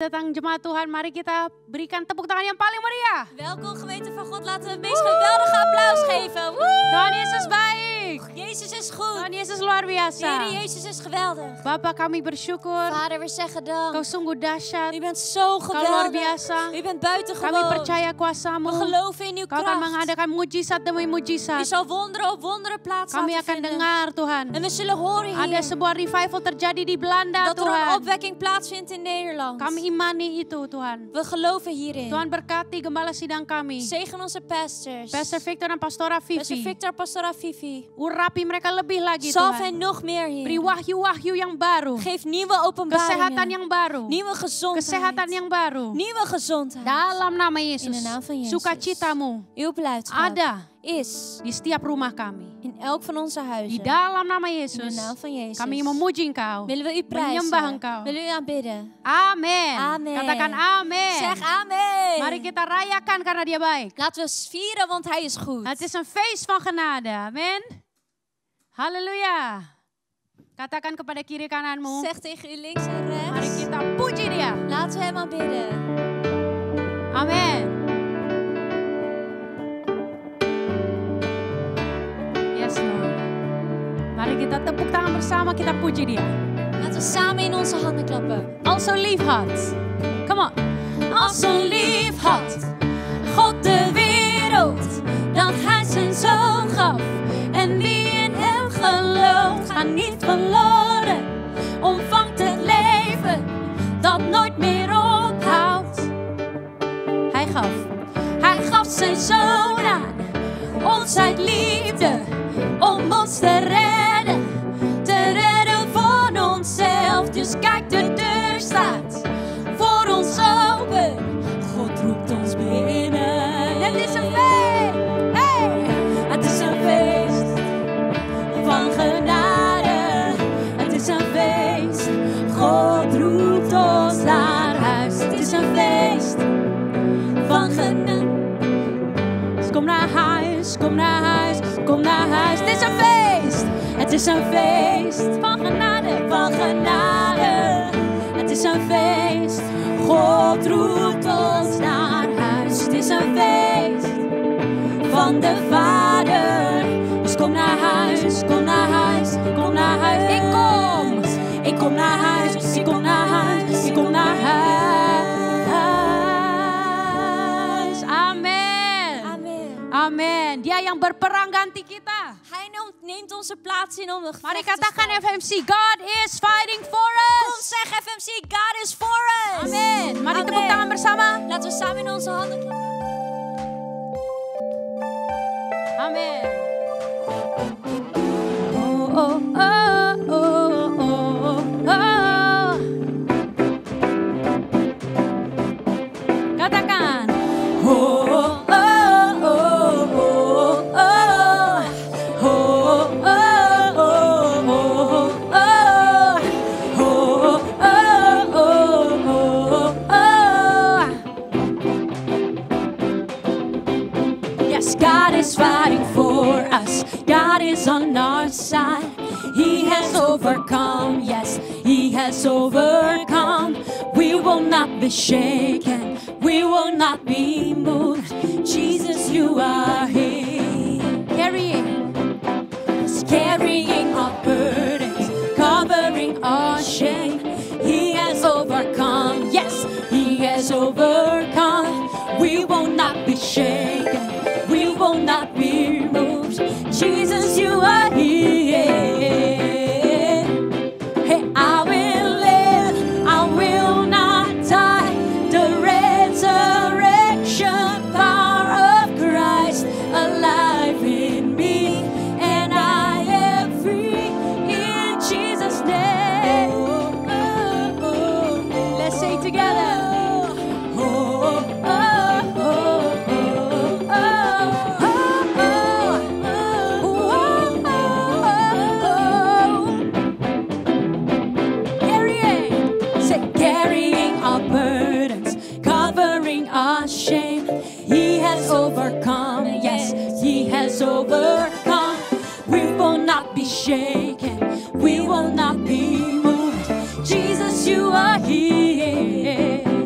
Datang jemaat Tuhan, mari kita berikan tepuk tangan yang paling meriah. Welkom gemeente van God, laten we het meest geweldige applaus geven. Woe! Tuhan Yesus baik. Jezus is goed. Tuhan Yesus luar biasa. Heer Jezus is geweldig. Bapa, kami bersyukur. Vader, we zeggen dank. Kau sungguh dahsyat. U bent zo Kau luar geweldig. biasa. U bent Kami buitengewoon. percaya kuasa-Mu. We geloven in uw Kau akan kracht. mengadakan mujizat demi U mujizat. zal wonderen op wonderen plaats Kami laten akan vinden. dengar Tuhan. En we zullen horen, Ada Heer, sebuah revival terjadi di Belanda dat er een Tuhan. opwekking plaatsvindt in Nederland. Kami imani itu Tuhan. We geloven hierin. Tuhan berkati gembala sidang kami. Zegen onze pastors. Pastor Victor dan Pastora Pastor Vivi. Victor, Pastora Vivi. Urapi mereka lebih lagi Zalf Tuhan. hen nog meer, Beri Heer. wahyu-wahyu yang baru. Geef nieuwe Kesehatan openbaringen. yang baru. Nieuwe gezondheid. Kesehatan yang baru. Nieuwe gezondheid. Dalam nama In Yesus. de naam van Jezus. Sukacitamu Uw blijdschap ada is di setiap rumah kami. in elk van onze Di huizen. dalam nama In de Yesus. naam van Jezus. Kami memuji Engkau. Willen we u Menyembah prijzen. Engkau. Willen we u aanbidden. Amin. Amen. Katakan amin. Zeg amen. Mari kita rayakan karena dia baik. Laten we vieren, want hij is goed. Het is een feest van genade. Amin. Halleluja. Katakan kepada kiri kananmu. Zeg tegen u links en Mari rechts. kita puji dia. Laten we hem aanbidden. Amin. Yes Lord. Mari kita tepuk tangan bersama, kita puji dia. Laten we samen in onze handen klappen. Al zo lief had. Come on. Al zo lief had God de wereld, dat hij zijn zoon gaf. En wie in hem gelooft, gaat niet verloren. Ontvangt het leven, dat nooit meer ophoudt. Hij gaf zijn zoon aan, ons uit liefde, om ons te redden van onszelf. Dus kijk, de deur staat voor ons open. God roept ons binnen. Het is een feest, hey! Het is een feest van genade. Het is een feest, God roept ons naar huis. Het is een feest van genade. Dus kom naar huis, kom naar huis, kom naar huis. Het is een feest. Het is een feest van genade, van genade. Het is een feest. God roept ons naar huis. Het is een feest van de Vader. Dus kom naar huis, kom naar huis, kom naar huis. Ik kom naar huis, ik kom naar huis, ik kom naar huis. Amen. Amen. Amen. Dia yang berperang ganti kita. Hij neemt onze plaats in om de Mari gevecht te katakan strijden. FMC, God is fighting for Kom, us. zeg FMC, God is for us. Amen. Mari Amen. tepuk tangan bersama. Laten we samen in onze handen klappen. Amen. Oh, oh, oh, oh, oh, oh. Katakan. Oh, oh, oh, oh, oh, oh. Oh, oh, oh, oh, oh. Oh, oh, oh, oh, oh. Yes, God is fighting for us. God is on our side. He has overcome. Yes, He has overcome. We will not be shaken. We will not be moved. Jesus, you are here. Carrying our burdens, covering our shame. He has overcome. Yes, He has overcome. We will not be shaken. We will not be moved. Jesus, you are here. Hey, I will live. I will not die. The resurrection power of Christ alive in me, and I am free in Jesus' name. Let's say it together. Oh, oh, oh, oh, oh, carrying our burdens, covering our shame. He has overcome. Yes, He has overcome. We will not be shaken. We will not be moved. Jesus, you are here.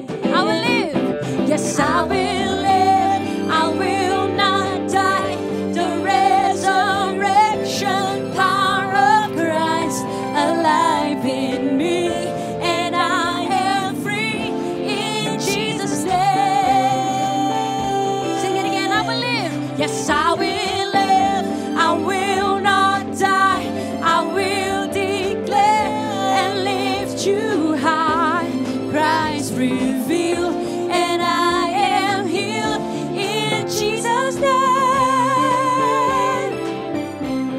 revealed, and I am healed in Jesus' name.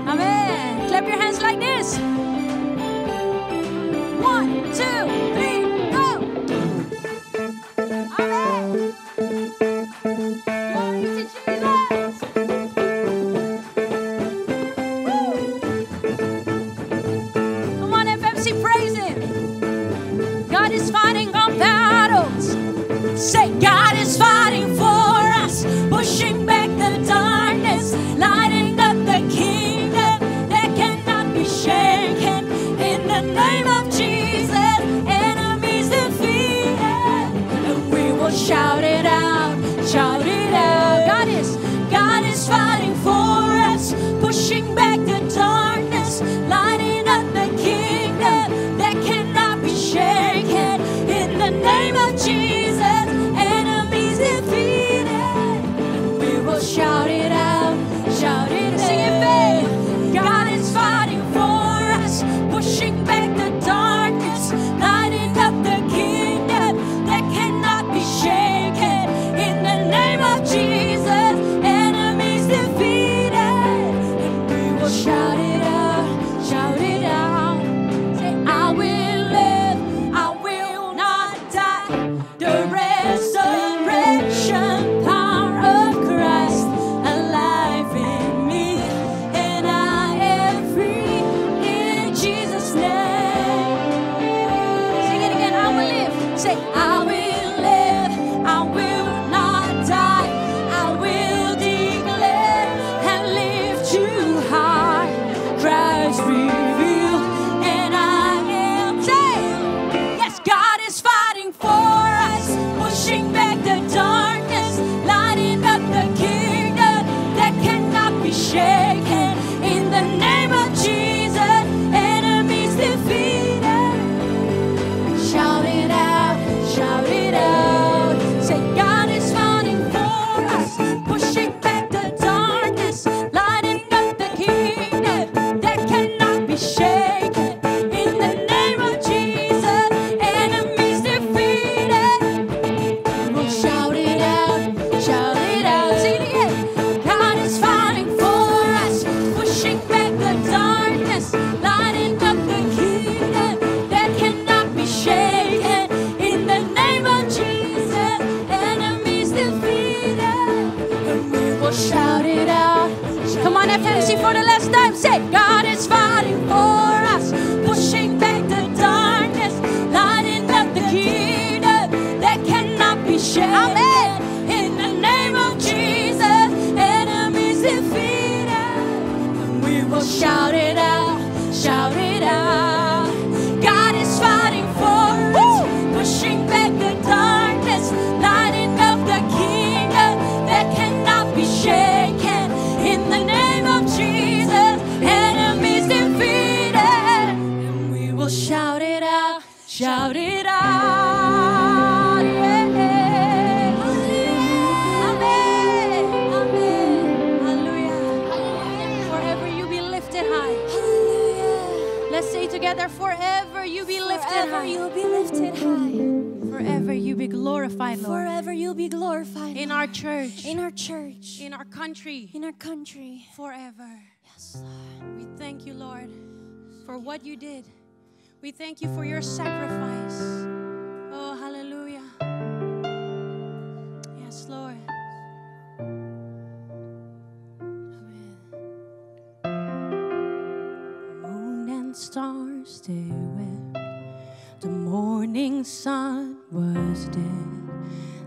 Amen. Clap your hands like this. 1, 2, 3, go. Amen. Glory to Jesus. Come on, FMC, praise Him. God is fighting our battles. Say, God is fighting for us, pushing back the darkness, lighting up the kingdom that cannot be shaken. In the name of Jesus, enemies defeated, and we will shout it out, shout it out. God is fighting for us, pushing back the darkness, lighting up the kingdom that cannot be shaken. In the name of Jesus, enemies defeated, and we will shout it out, shout it out. Sing it, babe. God is fighting for us, pushing back the darkness, lighting up the kingdom that cannot be shaken. In the name of Jesus, enemies defeated, and we will shout it out, shout it out. Say, I will live, I will not die. The resurrection power of Christ alive in me, and I am free in Jesus' name. Sing it again. I will live. Say, I will live, I will not die. I will declare and lift you high. Christ revealed, and I am saved. Yes, God is fighting for us, pushing back the darkness, lighting up the kingdom that cannot be shaken. In the name of Jesus, enemies defeated. Shout it out, shout it out. Say, God is fighting for us, pushing back the darkness, lighting up the kingdom that cannot be shaken. In the name of Jesus, enemies defeated. We'll shout it out, shout it out. Sing it again. God is fighting for us, pushing back the darkness, lighting up the kingdom that cannot be shaken. In the name of Jesus, enemies defeated, and we will shout it out. Come on, FMC, for the last time. Say, God is fighting for us, pushing back the darkness, lighting up the kingdom that cannot be shaken. Amen. In the name of Jesus, enemies defeated, and we will shout it out, shout it out. God is fighting for us, pushing back the darkness, lighting up the kingdom that cannot be shaken. In the name of Jesus, enemies defeated, and we will shout it out, shout it out. Yeah. Amen. Amen. Hallelujah. Forever you be lifted high. Let's say together, forever you be lifted Forever high. you'll be lifted high. Forever you be glorified, Lord. Forever you'll be glorified. In our church, In our church. in our country, In our country. forever. Yes, Lord. We thank you, Lord, for what you did. We thank you for your sacrifice. Oh, hallelujah. Yes, Lord. Amen. Moon and stars, they wept. The morning sun was dead.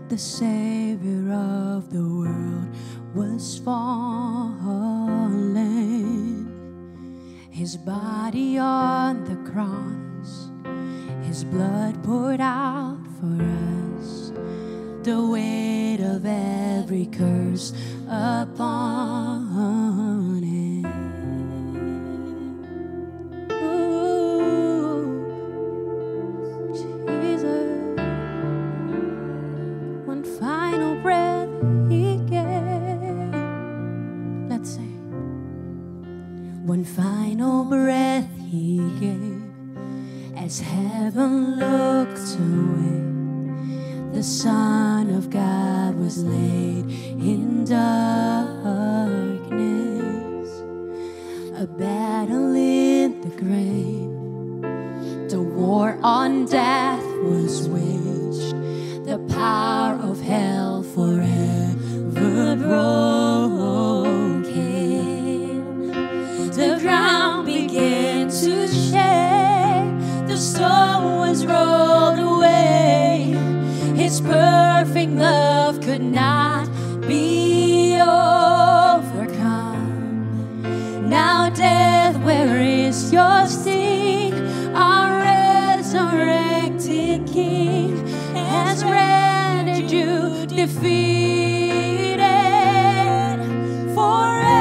The Savior of the world was fallen. His body on the cross, His blood poured out for us. The weight of every curse upon Him. Ooh, Jesus. One final breath He gave. Let's say. One final breath He gave as heaven looked away. the Son of God was laid in darkness. A battle in the grave, the war on death was waged. The power of hell forever broken. The ground began to shake. The stone was rolled away. His perfect love could not be overcome. Now death, where is your sting? Our resurrected King has rendered you defeated. Forever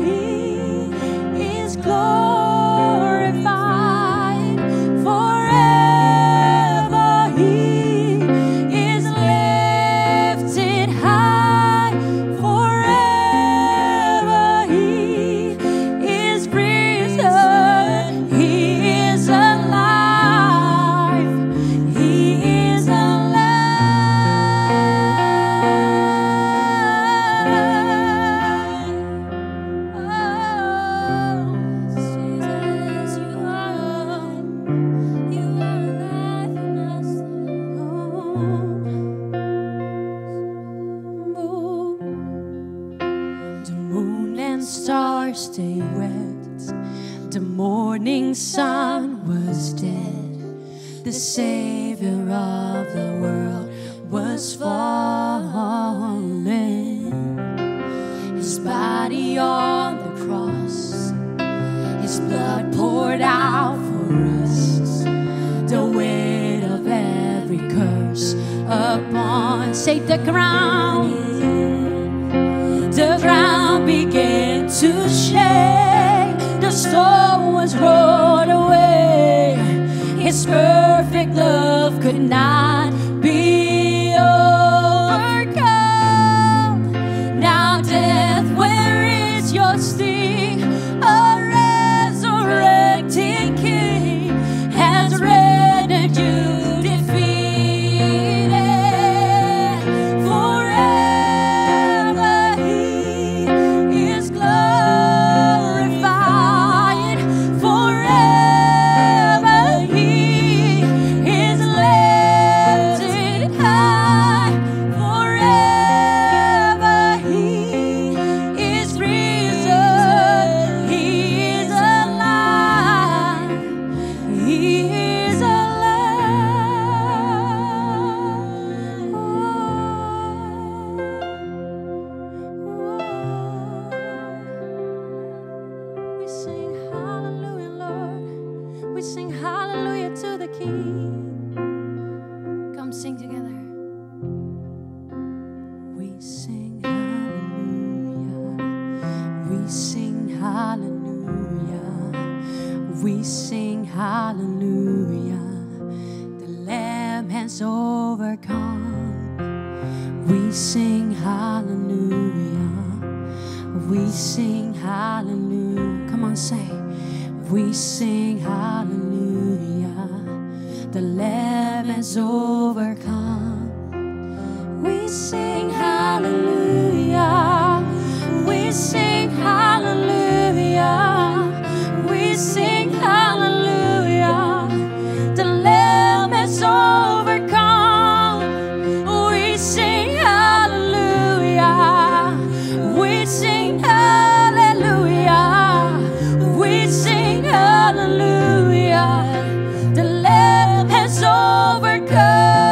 He is glorified. Forever He is lifted high. Forever He is risen. He is alive. He is alive. Oh, Jesus, you are alive in us. The moon and stars stay wet. The morning sun was dead. The Savior of the world was fallen. His body on the cross, His blood poured out for us. The weight of every curse upon, say, the ground. The ground began to shake. The stone was rolled away. His perfect love could not be overcome. Now death, where is your sting? A resurrected King has rendered you defeated. Forever He is glorified. Forever He is lifted high. Forever He is risen. He is alive. He is alive. We sing hallelujah, Lord. We sing hallelujah to the King. Come sing together. We sing hallelujah. We sing hallelujah. We sing hallelujah. The Lamb has overcome. We sing hallelujah. We sing hallelujah. Come on, say. We sing hallelujah. The Lamb has overcome. We sing hallelujah. We sing hallelujah. We sing hallelujah. The Lamb has overcome. We sing hallelujah. We sing hallelujah. We sing hallelujah. The Lamb has overcome.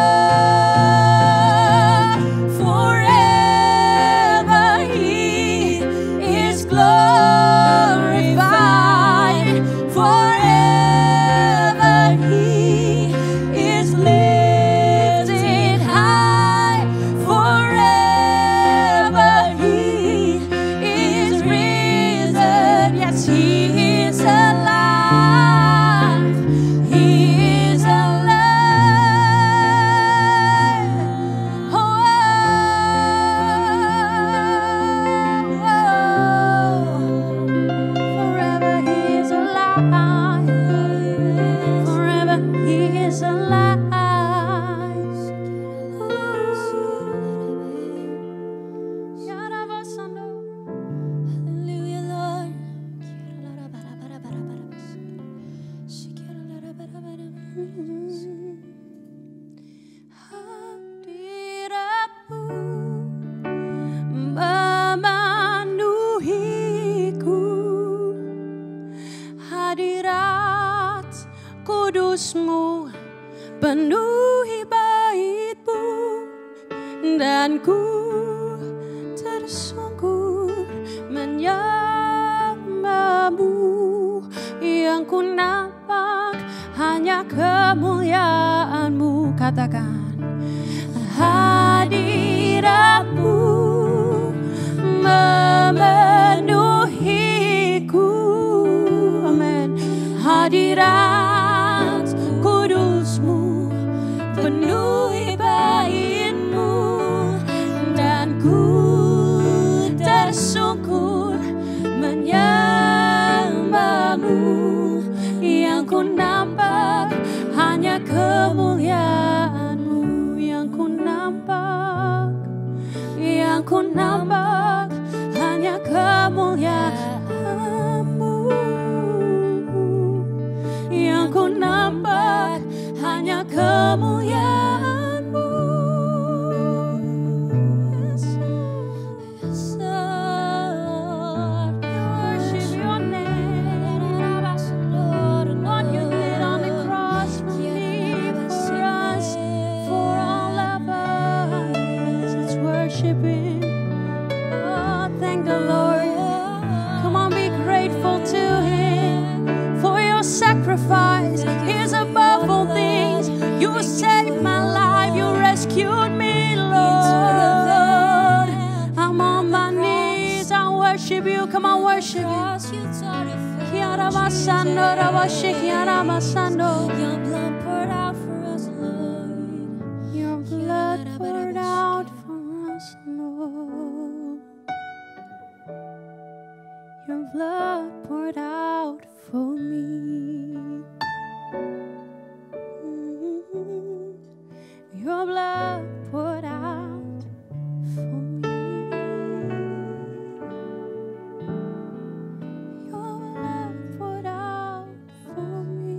Hadiratmu memenuhiku, hadirat kudusmu penuhi baitmu, dan ku tersungkur menyembahmu. Yang ku nampak hanya kemuliaanmu. Katakan, hadiratmu memenuhiku. Amin. Hadirat kudusmu penuhi baitmu, dan ku tersungkur menyembahmu. Yang ku nampak hanya kemuliaanmu. Yang ku nampak hanya kemuliaanmu. Yang ku nampak hanya kemuliaanmu. Yes, Lord, we worship your name. What you did on the cross for me, for us, for all of us. Let's worship Him. Oh, thank the Lord. Come on, be grateful to Him for your sacrifice. He's above all things. You saved my life. You rescued me, Lord. I'm on my knees. I worship you. Come on, worship Him. Your blood poured out for us, Lord. Your blood poured out for us, Lord. Your blood poured out for me. Your blood poured out for me. Your blood poured out for me. Your blood poured out for me.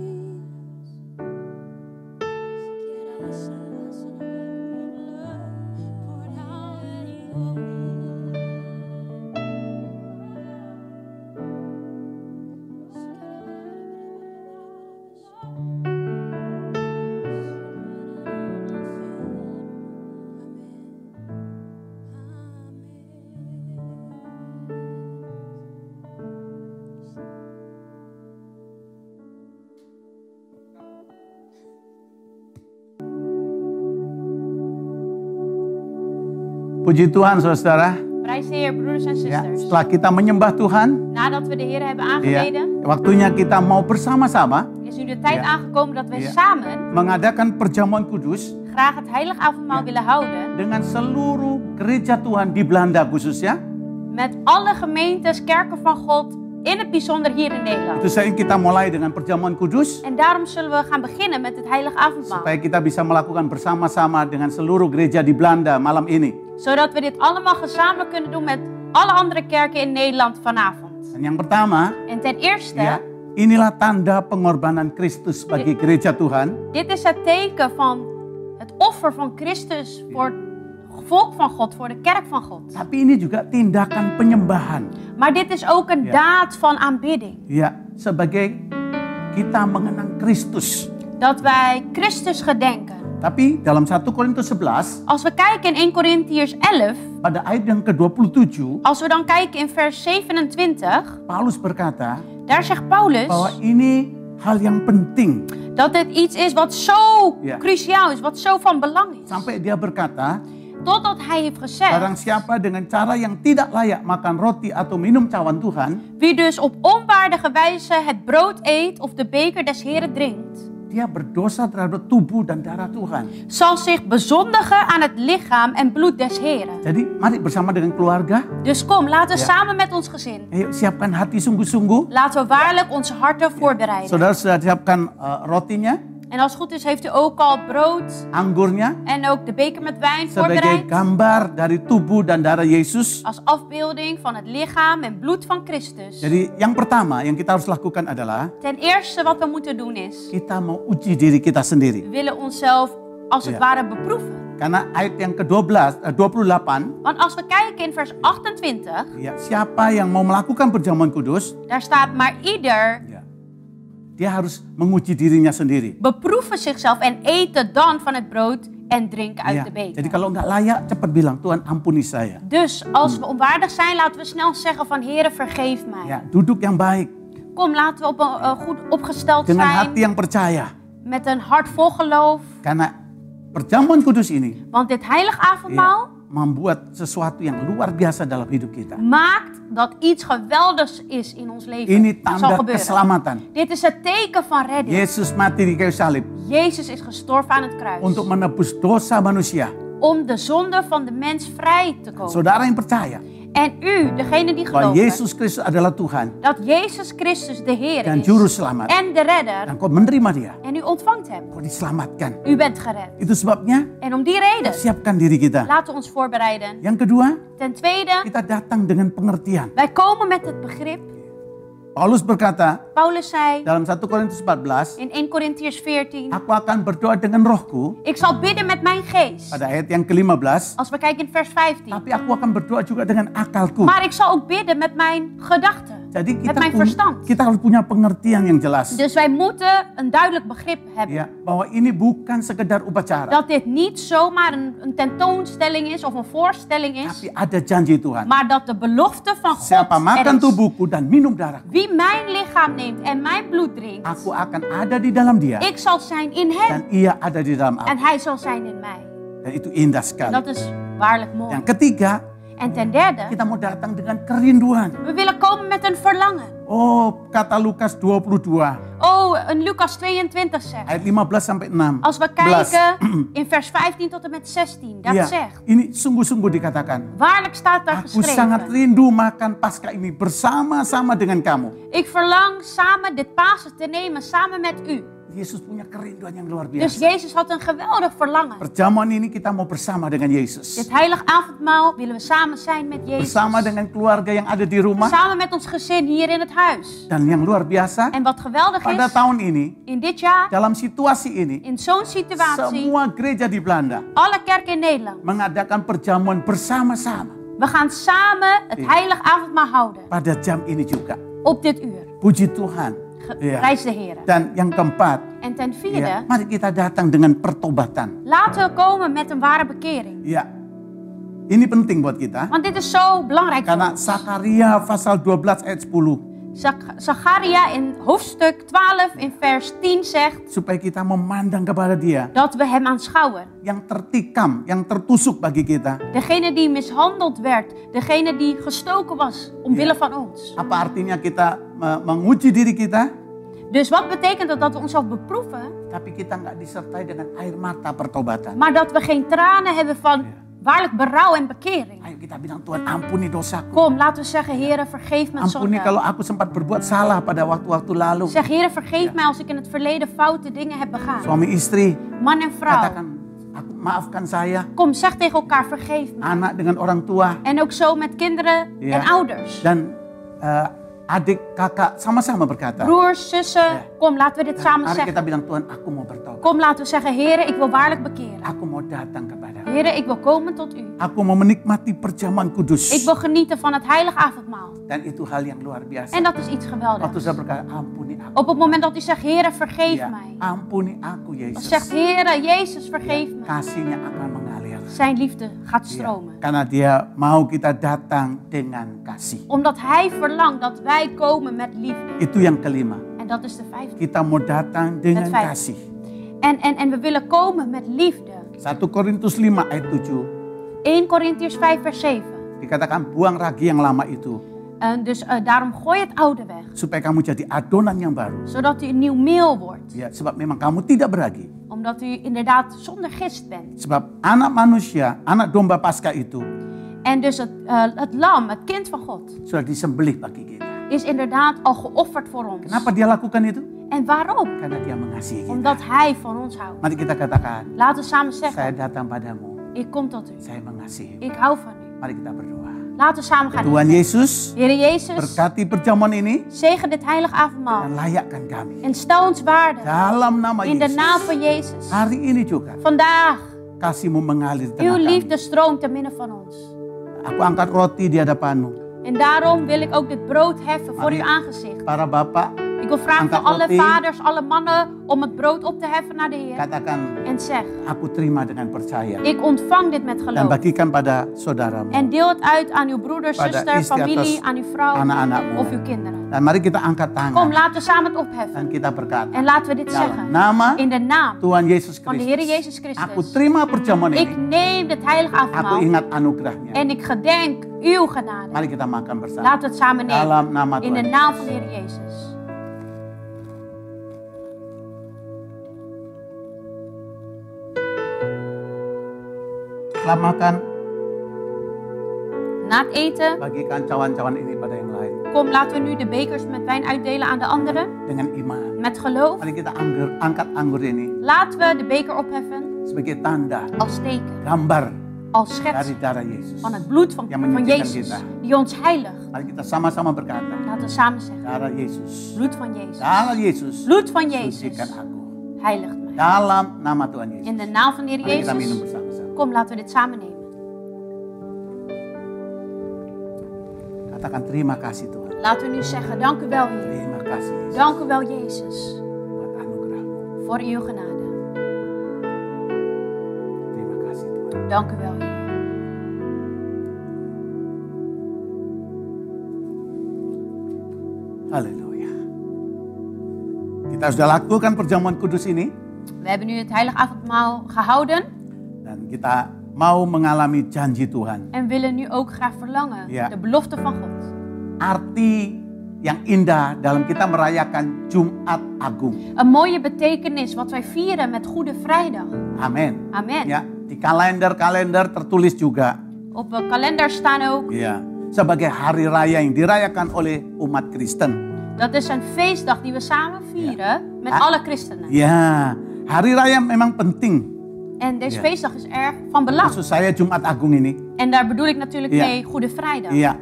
Puji Tuhan, saudara. Prijs de Heer, broeders en Ya, zusters. setelah kita menyembah Tuhan, Nadat we de Heer hebben ya, aangebeden, waktunya kita mau bersama-sama is nu de tijd Ja. aangekomen dat we Ja. samen mengadakan perjamuan kudus graag het heilig avondmaal willen houden dengan seluruh gereja Tuhan di Belanda khususnya. met alle gemeentes, kerken van God, in het bijzonder hier in Nederland. Itu saya kita mulai dengan perjamuan kudus En daarom zullen we gaan beginnen met het heilig avondmaal. supaya kita bisa melakukan bersama-sama dengan seluruh gereja di Belanda malam ini. Zodat we dit allemaal gezamenlijk kunnen doen met alle andere kerken in Nederland vanavond. Dan yang pertama, En ten eerste, ya, inilah tanda pengorbanan Kristus bagi gereja Tuhan. dit is het teken van het offer van Christus voor het volk van God, voor de kerk van God. Tapi ini juga tindakan penyembahan. Maar dit is ook een Ja. daad van aanbidding. Ya, sebagai kita mengenang Kristus. Dat wij Christus gedenken. Tapi dalam 1 Korintus 11, Als we kijken in 1 Korintiërs 11, pada ayat yang ke-27, als we dan kijken in vers 27, Paulus berkata daar zegt Paulus bahwa ini hal yang penting. dat dit iets is wat zo Ja. cruciaal is, wat zo van belang is. Sampai dia berkata, Totdat hij heeft barang gezegd, siapa dengan cara yang tidak layak makan roti atau minum cawan Tuhan, wie dus op onwaardige wijze het brood eet of de beker des Heren drinkt, dia berdosa terhadap tubuh dan darah Tuhan. zal zich bezondigen aan het lichaam en bloed des Heren. Jadi mari bersama dengan keluarga, Dus kom, laten we Ja. samen met ons gezin, ayo siapkan hati sungguh-sungguh. laten we waarlijk onze harten voorbereiden. Saudara sudah siapkan rotinya, En als het goed is, heeft u ook al brood Anggurnya en ook de beker met wijn sebagai voorbereid. gambar dari tubuh dan darah Yesus. Als afbeelding van het lichaam en bloed van Christus. Jadi yang pertama yang kita harus lakukan adalah Ten eerste wat we moeten doen is, kita mau uji diri kita sendiri. we willen onszelf als het Ja. ware beproeven. Karena ayat yang ke-12, 28, Want als we kijken in vers 28, ya, siapa yang mau melakukan perjamuan kudus, daar staat maar ieder ya, dia harus menguji dirinya sendiri. beproeven zichzelf en eten dan van het brood en drinken uit Ya, de beker. jadi kalau nggak layak, cepat bilang, Tuhan ampuni saya. Dus als we onwaardig zijn, laten we snel zeggen van Heere, vergeef mij. Ya, duduk yang baik, Kom, laten we op een goed opgesteld dengan zijn, hati yang percaya. met een hart vol geloof. Karena perjamuan kudus ini Want dit heilig avondmaal membuat sesuatu yang luar biasa dalam hidup kita. maakt dat iets geweldigs is in ons leven. Ini zal tanda gebeuren. keselamatan. Dit is het teken van redding. Yesus mati di kayu salib Jezus is gestorven aan het kruis. untuk menebus dosa manusia. Om de zonde van de mens vrij te komen. Saudara yang percaya En u, degene die bahwa geloven, Yesus Kristus adalah Tuhan dat Jezus Christus de Heer dan is. juru selamat, En de redder. dan kau menerima dia, En u ontvangt hem. kau diselamatkan. U bent gered. Itu sebabnya En om die reden, siapkan diri kita. laten we ons voorbereiden. Yang kedua, Ten tweede, kita datang dengan pengertian. wij komen met het begrip. Paulus berkata Paulus zei dalam 1 Korintus 14, in 1 Korintiërs 14, aku akan berdoa dengan rohku, ik zal bidden met mijn geest. pada ayat yang ke-15, Als we kijken in vers 15. tapi aku akan berdoa juga dengan akalku. Maar ik zal ook bidden met mijn gedachten. Jadi Met mijn verstand. kita harus punya pengertian yang jelas. Dus wij moeten een duidelijk begrip hebben. Ya, bahwa ini bukan sekedar upacara, Dat dit niet zomaar een tentoonstelling is of een voorstelling is. tapi ada janji Tuhan. Maar dat de belofte van God Siapa makan er is. tubuhku dan minum darahku, Wie mijn lichaam neemt en mijn bloed drinkt. aku akan ada di dalam dia Ik zal zijn in hem. dan ia ada di dalam En aku. hij zal zijn in mij. Dan itu indah En sekali. dat is waarlijk mooi. Yang ketiga, En ten derde, kita mau datang dengan kerinduan. we willen komen met een verlangen. Oh, kata Lukas 22 Oh, in Lucas 22 zegt. ayat 15 sampai 6. Als we kijken in vers 15 tot en met 16. Dat Ya, zegt. ini sungguh-sungguh dikatakan. Waarlijk staat daar Aku sangat geschreven. rindu makan Paskah ini bersama-sama dengan kamu. Ik verlang samen dit Pasen te nemen samen met u. Yesus punya kerinduan yang luar Dus biasa. Jezus had een geweldig verlangen. Perjamuan ini kita mau bersama dengan Yesus. Dit heilig avondmaal willen we samen zijn met Jezus. Bersama dengan keluarga yang ada di rumah. Samen met ons gezin hier in het huis. Dan yang luar biasa, En wat geweldig pada is, tahun ini, in dit jaar, dalam situasi ini, in zo'n situatie, semua gereja di Belanda alle kerken in Nederland, mengadakan perjamuan bersama-sama we gaan samen het heilig avondmaal houden. pada jam ini juga. Op dit uur. Puji Tuhan. Ya. Prijs de Heer. Dan yang keempat, En ten vierde, ya, mari kita datang dengan pertobatan. laten we komen met een ware bekering. Ya, ini penting buat kita. Want dit is zo belangrijk voor Karena ons. Zakaria pasal 12 ayat 10. Zacharia in hoofdstuk 12 in vers 10 zegt Supaya kita memandang kepada dia. dat we hem aanschouwen. Yang tertikam, yang tertusuk bagi kita. Degene die mishandeld werd, degene die gestoken was omwille van ons. Apa artinya kita menguji diri kita? Dus wat betekent dat? Dat we onszelf beproeven, Tapi kita nggak disertai dengan air mata pertobatan. maar dat we geen tranen hebben van waarlijk berouw en bekering. Ayo kita bilang, Tuhan ampuni dosaku. Kom, laten we zeggen, Heere, vergeef mijn Ampuni kalau zonde. aku sempat berbuat salah pada waktu-waktu lalu. Zeg, Heere, vergeef mij als ik in het verleden foute dingen heb begaan. Suami istri, Man en vrouw, katakan, maafkan saya. kom, zeg tegen elkaar, vergeef me. Anak dengan orang tua. En ook zo met kinderen Ja. en ouders. Dan adik, kakak sama-sama berkata. Broers, zussen, kom, laten we dit samen Mari kita zeggen. bilang, Tuhan aku mau bertobat. Kom, laten we zeggen, Heere, ik wil waarlijk bekeren. Aku mau datang kepada. Heere, ik wil komen tot u. Aku mau menikmati perjamuan kudus. Ik wil genieten van het heilig avondmaal. Dan itu hal yang luar biasa. En dat is iets Waktu geweldigs. saya berkata, ampuni aku. Op het moment dat u zegt, Heere, vergeef Ya, mij. ampuni aku Dan Yesus. zegt, Heere, Jezus, vergeef me. Kasihnya akan mengalir. Zijn liefde gaat Ya, stromen. karena dia mau kita datang dengan kasih. Omdat hij verlangt dat wij komen met liefde. Itu yang kelima. En dat is de vijfde. Kita mau datang dengan Het vijfde. kasih. En we willen komen met liefde. 1 Korintus 5 ayat 7. 1 Korintiërs 5 vers 7. Dikatakan buang ragi yang lama itu. Dus daarom gooi het oude weg. Supaya kamu jadi adonan yang baru. Zodat u een nieuw meel wordt. Ya, sebab memang kamu tidak beragi. Omdat u inderdaad zonder gist bent. Sebab anak manusia, anak domba Paskah itu En dus het lam, het kind van God, sudah disembelih bagi kita. is inderdaad al geofferd voor ons. Kenapa dia lakukan itu? En waarom? Karena dia mengasihi kita. Omdat Hij van ons houdt. Mari kita katakan, Laten we samen saya zeggen, datang padamu. ik kom tot u. Saya mengasihi. Ik hou van u. Mari kita berdoa. Laten we samen gaan Tuhan eten. Yesus, Heer Jezus, berkati perjamuan ini zegen dit heilige avondmaal. dan layakkan kami. En stel ons waarde. Dalam nama In de Yesus. naam van Jezus. Hari ini juga Vandaag, kasih-Mu mengalir di uw tengah kami. liefde stroomt te midden van ons. Aku angkat roti di hadapan-Mu. En daarom wil ik ook dit brood heffen voor uw aangezicht. Para bapak, Ik wil vragen Angkat voor alle roti. vaders, alle mannen om het brood op te heffen naar de Heer. katakan, En zeg, aku terima dengan percaya. ik ontvang dit met Dan geloof. bagikan pada saudaramu. En deel het uit aan uw broeder, Pada zuster, istri familie, atas aan uw vrouw anak-anakmu. of uw kinderen. Dan mari kita angkat Kom, tangan. laten we samen het opheffen. Dan kita berkata, En laten we dit dalam zeggen. nama In de naam Tuhan Yesus van de Heer Kristus. Jezus Aku Christus. terima perjamuan Ik ini. neem dit heilige Aku avondmaal. ingat anugerahnya. En ik gedenk uw genade. Mari kita makan bersama. Laten we het samen Dalam nemen. nama In de Tuhan naam Yesus. van de Heer Jezus. Setelah makan, Na het eten, bagikan cawan-cawan ini pada yang lain. kom, laten we nu de bekers met wijn uitdelen aan de anderen. Dengan iman. Met geloof. Mari kita angkat anggur ini Laten we de beker opheffen sebagai tanda, als teken, gambar als schets dari darah Yesus. van het bloed van Yang menyucikan Jezus. kita. Die ons heiligt. Mari kita sama-sama berkata, Laten we samen zeggen. darah Yesus. Bloed van Jezus. Darah Yesus. Bloed van Jezus. Sucikan aku. Heiligt mij. Dalam nama Tuhan Yesus. In de naam van de Heer Mari kita minum Jezus. bersama-sama. Kom, laten we dit samen nemen. Katakan terima kasih Tuhan. Laten we nu zeggen, dank u wel Heer. Terima kasih Yesus. Dank u wel Jezus. Buat anugerahmu. Voor uw genade. Terima kasih Tuhan. Dank u wel Heer. Haleluya. Kita sudah lakukan perjamuan kudus ini. We hebben nu het heilige avondmaal gehouden. Dan kita mau mengalami janji Tuhan. En willen nu ook graag verlangen. Ja. De belofte van God. Arti yang indah dalam kita merayakan Jumat Agung. Een mooie betekenis wat wij vieren met Goede Vrijdag. Amin. Amen. Ya, di kalender-kalender tertulis juga. Op een kalender staan ook. Ya, sebagai hari raya yang dirayakan oleh umat Kristen. Dat is een feestdag die we samen vieren met Ah. alle christenen. Ya, hari raya memang penting. En deze Ja. feestdag is erg van belang. Maksud saya Jumat Agung ini. En daar bedoel ik natuurlijk Ja. mee Goede Vrijdag. Iya.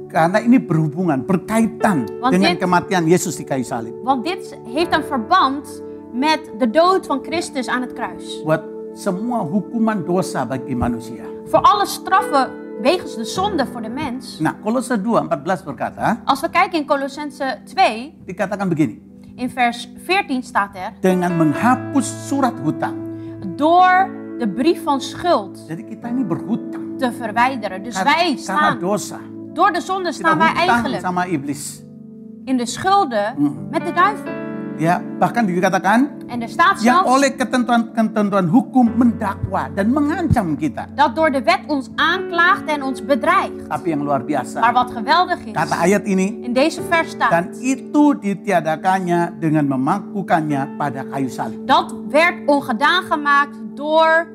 Karena ini berhubungan, berkaitan Want dengan dit- kematian Yesus di kayu salib. Want dit heeft een verband met de dood van Christus aan het kruis. Buat semua hukuman dosa bagi manusia. Voor alle straffen wegens de zonde voor de mens. Nah, Kolose 2:14 berkata, Als we kijken in Colossense 2, dikatakan begini. in vers 14 staat er. Dengan menghapus surat hutang. Door de brief van schuld Jadi kita ini berhutang. te verwijderen. Dus Karena, wij karena staan, dosa. door de zonde Kita staan wij hutang eigenlijk sama iblis. in de schulden met de duivel. Ya, bahkan dikatakan En er staat yang zelfs oleh ketentuan hukum mendakwa dan mengancam kita. dat door de wet ons aanklaagt en ons bedreigt. Tapi yang luar biasa, Maar wat geweldig is, kata ayat ini, in deze vers staat, dan itu ditiadakannya dengan memakukannya pada kayu salib. dat werd ongedaan gemaakt door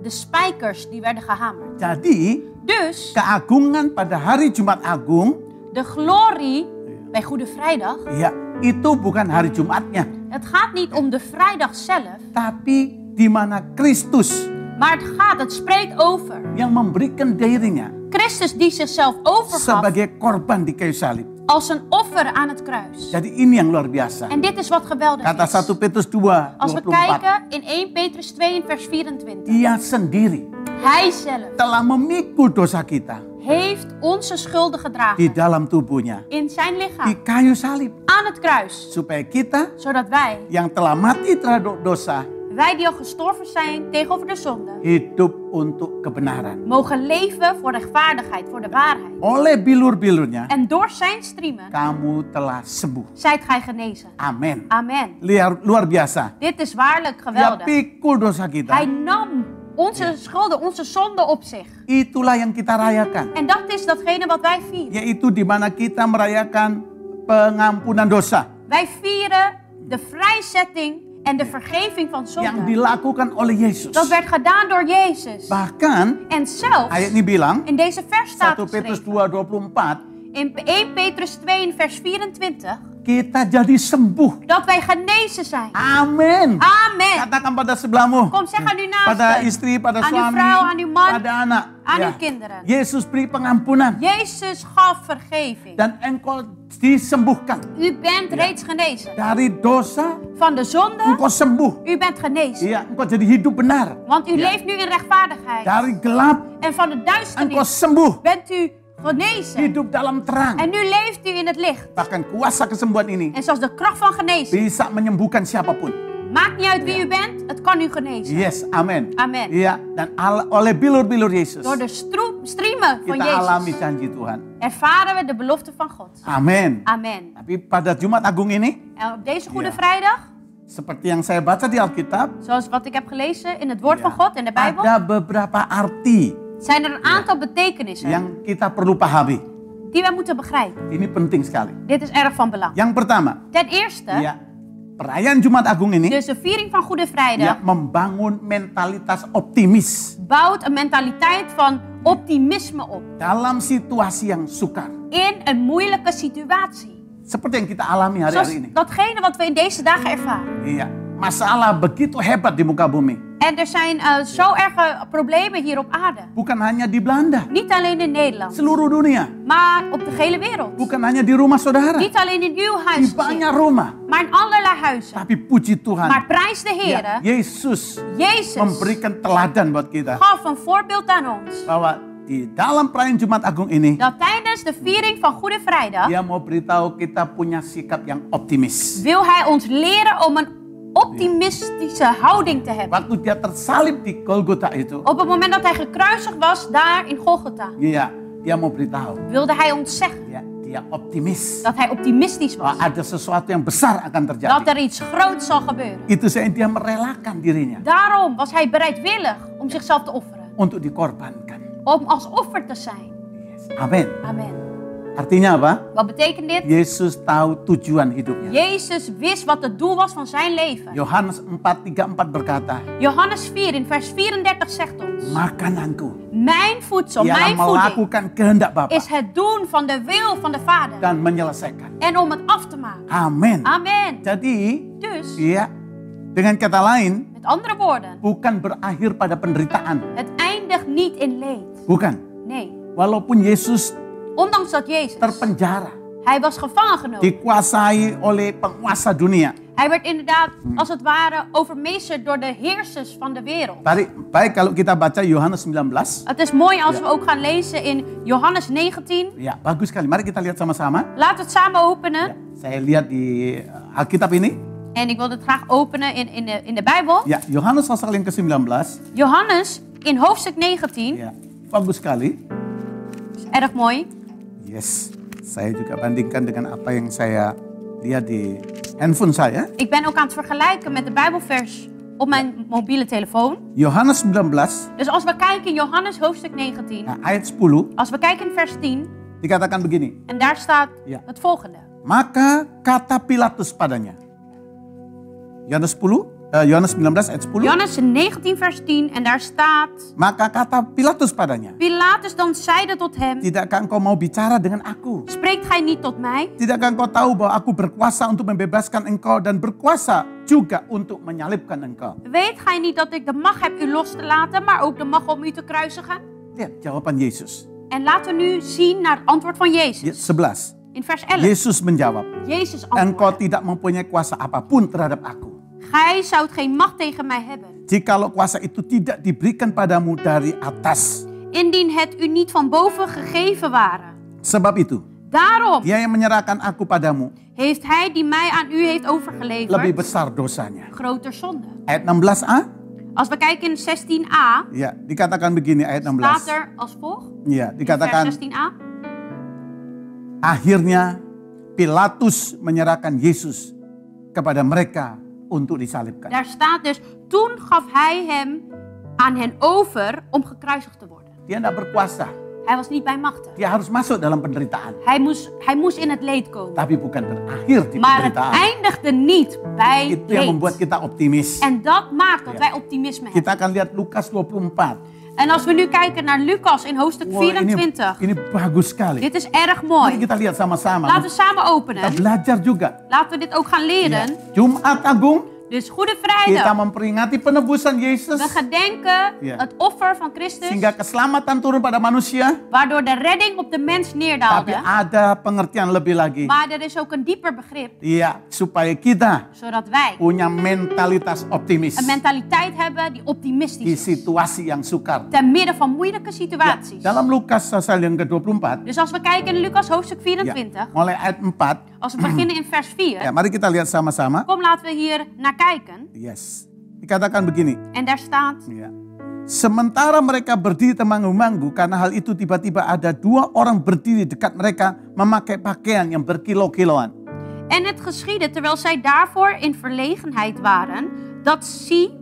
de spijkers die werden gehamerd. Jadi, Dus keagungan pada hari Jumat Agung, de glorie bij Goede Vrijdag, ya, itu bukan hari Jumatnya, het gaat niet om de vrijdag zelf, tapi di mana Kristus maar het spreekt over yang memberikan dirinya Christus die zichzelf overgaf sebagai korban di kayu salib. als een offer aan het kruis. Jadi ini yang luar biasa. En dit is wat geweldig Kata is. 1 Petrus 2, Als we 24. kijken in 1 Petrus 2 in vers 24. Ia sendiri Hij zelf telah memikul dosa kita heeft onze schulden di gedragen dalam tubuhnya, in zijn di lichaam kayu salib. aan het kruis. Supaya kita Zodat wij yang telah mati terhadap dosa, die al gestorven zijn tegenover de zonde, hidup untuk kebenaran. mogen leven voor rechtvaardigheid, voor de waarheid. Oleh bilur-bilurnya, En door zijn striemen kamu telah sembuh. zijt gij genezen. Amin. Amen. Luar biasa. Dit is waarlijk Dia geweldig. pikul dosa kita. Hij nam onze schulden, onze zonde op zich. Itulah yang kita rayakan. En dat is datgene wat wij vieren. Yaitu di mana kita merayakan pengampunan dosa Wij vieren de vrijzetting en de vergeving van yang zonde. dilakukan oleh Yesus. Dat werd gedaan door Jezus. Bahkan En zelfs ayat ini bilang in deze vers staat 1 Petrus geschreven, 2:24, in 1 Petrus 2 in vers 24, kita jadi sembuh. Dat wij genezen zijn. Amin. Amen. Katakan pada sebelahmu. Kom, zeg aan uw Pada naaste. istri, pada Aan uw suami, vrouw, aan uw man, pada anak. aan Ya. uw kinderen. Yesus beri pengampunan. Jezus gaf vergeving. Dan engkau disembuhkan. U bent reeds genezen. Dari dosa, Van de zonde, engkau sembuh. u bent genezen. Iya, engkau jadi hidup benar. Want u Ya. leeft nu in rechtvaardigheid. Dari gelap, En van de engkau duisternis sembuh. bent u genezen. Hidup dalam terang. En nu leeft u in het licht. Bahkan kuasa kesembuhan ini En zoals de kracht van genezing. bisa menyembuhkan siapapun. Maakt niet uit wie u bent, het kan u genezen. Yes, amin. Amen. Iya, dan oleh bilur-bilur Yesus Door de striemen van kita alami Jezus janji Tuhan. ervaren we de belofte van God. Amin. Amen. Tapi pada Jumat Agung ini, En op deze Goede Ja. Vrijdag, seperti yang saya baca di Alkitab, zoals wat ik heb gelezen in het woord ya, van God, in de Bijbel, ada beberapa arti zijn er een aantal betekenissen yang kita perlu pahami. die wij moeten begrijpen. Ini penting sekali. Dit is erg van belang. Yang pertama, Ten eerste, ya, perayaan Jumat Agung ini dus de viering van Goede ya, Vrijdag membangun mentalitas optimis bouwt een mentaliteit van optimisme op dalam situasi yang sukar. in een moeilijke situatie. Seperti yang kita alami hari-hari Zoals ini. datgene wat we in deze dagen ervaren. Iya, masalah begitu hebat di muka bumi. En er zijn zo erge problemen hier op aarde. Bukan hanya di Belanda, Niet alleen in Nederland, seluruh dunia. maar op de hele wereld. Bukan hanya di rumah saudara, Niet alleen in uw di huis, banyak rumah. maar in allerlei huizen. Tapi puji Tuhan, Maar prijs de Heer, ya, Yesus Jezus memberikan teladan buat kita. gaf een voorbeeld aan ons. Bahwa di dalam perayaan Jumat Agung ini, Dat tijdens de viering van Goede Vrijdag dia mau beritahu kita punya sikap yang optimis. wil Hij ons leren om een optimistische houding te hebben. Waktu dia tersalib di Golgota itu, Op het moment dat Hij gekruisigd was, daar in Golgotha, iya, dia mau beritahu, wilde Hij ons zeggen ya, dia optimis. dat Hij optimistisch was. Bahwa ada sesuatu yang besar akan Dat terjadi. er iets groots zal gebeuren. Itu saya dia merelakan dirinya Daarom was Hij bereidwillig om zichzelf te offeren. untuk dikorbankan. Om als offer te zijn. Yes. Amin. Amen. Artinya apa? Wat betekent dit? Yesus tahu tujuan hidupnya. Jezus wist wat het doel was van zijn leven. Yohanes 4:34 berkata, Johannes 4 in vers 34 zegt ons. makananku Mijn voedsel, ialah mijn voeding melakukan kehendak Bapa is het doen van de wil van de Vader. dan menyelesaikan. En om het af te maken. Amin. Amen. Jadi, Dus, ya, dengan kata lain, met andere woorden, bukan berakhir pada penderitaan. het eindigt niet in leed. Bukan. Nee. Walaupun Yesus Ondanks dat Jezus, terpenjara, hij was gevangen genomen. dikuasai oleh penguasa dunia. Hij werd inderdaad, als het ware, overmeesterd door de heersers van de wereld. Baik kalau kita baca Yohanes 19. Het is mooi als Ja. we ook gaan lezen in Johannes 19. Ya, bagus sekali. Mari kita lihat sama-sama. Laten we het samen openen. Ya, saya lihat di Alkitab ini. En ik wil het graag openen in de Bijbel. Ya, Yohanes pasal yang ke-19. Johannes in hoofdstuk 19. Ya, bagus sekali. Is erg mooi. Yes, saya juga bandingkan dengan apa yang saya lihat di handphone saya. Ik ben ook aan het vergelijken met de Bijbelvers op mijn mobiele telefoon. Yohanes 19, Dus als we kijken in Johannes hoofdstuk 19. nah, ayat 10, Als we kijken in vers 10. dikatakan begini. En daar staat Ja. het volgende. Maka kata Pilatus padanya. Yohanes 19 ayat 10. Johannes 19 vers 10. En daar staat. Maka kata Pilatus padanya. Pilatus dan zeide tot hem. Tidakkah engkau mau bicara dengan aku? Spreekt gij niet tot mij? Tidakkah engkau tahu bahwa aku berkuasa untuk membebaskan engkau dan berkuasa juga untuk menyalibkan engkau? Weet gij niet dat ik de macht heb u los te laten, maar ook de macht om u te kruisigen? Lihat jawaban Yesus. En laten we nu zien naar het antwoord van Ayat Jezus. 11. In vers 11. Yesus menjawab, Jezus engkau antwoordde. tidak mempunyai kuasa apapun terhadap aku. Gij zoudt geen macht tegen mij hebben. Jikalau kuasa itu tidak diberikan padamu dari atas. Indien het u niet van boven gegeven ware. Sebab itu, Daarom dia yang menyerahkan aku padamu heeft hij die mij aan u heeft lebih overgeleverd besar dosanya. groter zonde. Ayat 16a, Als we kijken in 16a, ya dikatakan begini ayat staat 16. er als volgt. Ya, In vers dikatakan 16a. akhirnya Pilatus menyerahkan Yesus kepada mereka untuk disalibkan. Daar staat dus, toen gaf hij hem aan hen over om gekruisigd te worden. Dia tidak berkuasa. Hij was niet bij machten. Dia harus masuk dalam penderitaan. Hij moest in het leed komen. Tapi bukan berakhir di Maar het penderitaan. eindigde niet bij Itu yang membuat leed. kita optimis. En dat maakt dat Ja. wij optimisme hebben. Kita akan lihat Lukas 24. En als we nu kijken naar Lucas in hoofdstuk Wah, 24. ini bagus sekali. Dit is erg Mari mooi. kita lihat sama-sama. Laten we samen Kita openen. belajar juga. Laten we dit ook gaan Ya. leren. Jumat Agung, Dus Goede kita Vrijdag. memperingati penebusan Yesus. We gedenken Ja. het offer van Christus. Sehingga keselamatan turun pada manusia. Waardoor de redding op de mens Tapi neerdaalde. ada pengertian lebih lagi. Maar er is ook een dieper begrip. Iya, supaya kita Zodat wij punya mentalitas optimis. een mentaliteit hebben die Di optimistisch is. situasi yang sukar. Te midden van moeilijke Ya, situaties. dalam Lukas pasal yang ke-24, Dus als we kijken in Lucas hoofdstuk ya, 24. mulai ayat 4, Als we beginnen in vers 4. ya, mari kita lihat sama-sama. Kom, laten we hier naar kijken. Yes. Dikatakan begini, En daar staat. ya. Sementara mereka berdiri termangu-manggu, karena hal itu tiba-tiba ada 2 orang berdiri dekat mereka memakai pakaian yang berkilo-kiloan. En het geschiedde terwijl zij daarvoor in verlegenheid waren, dat zie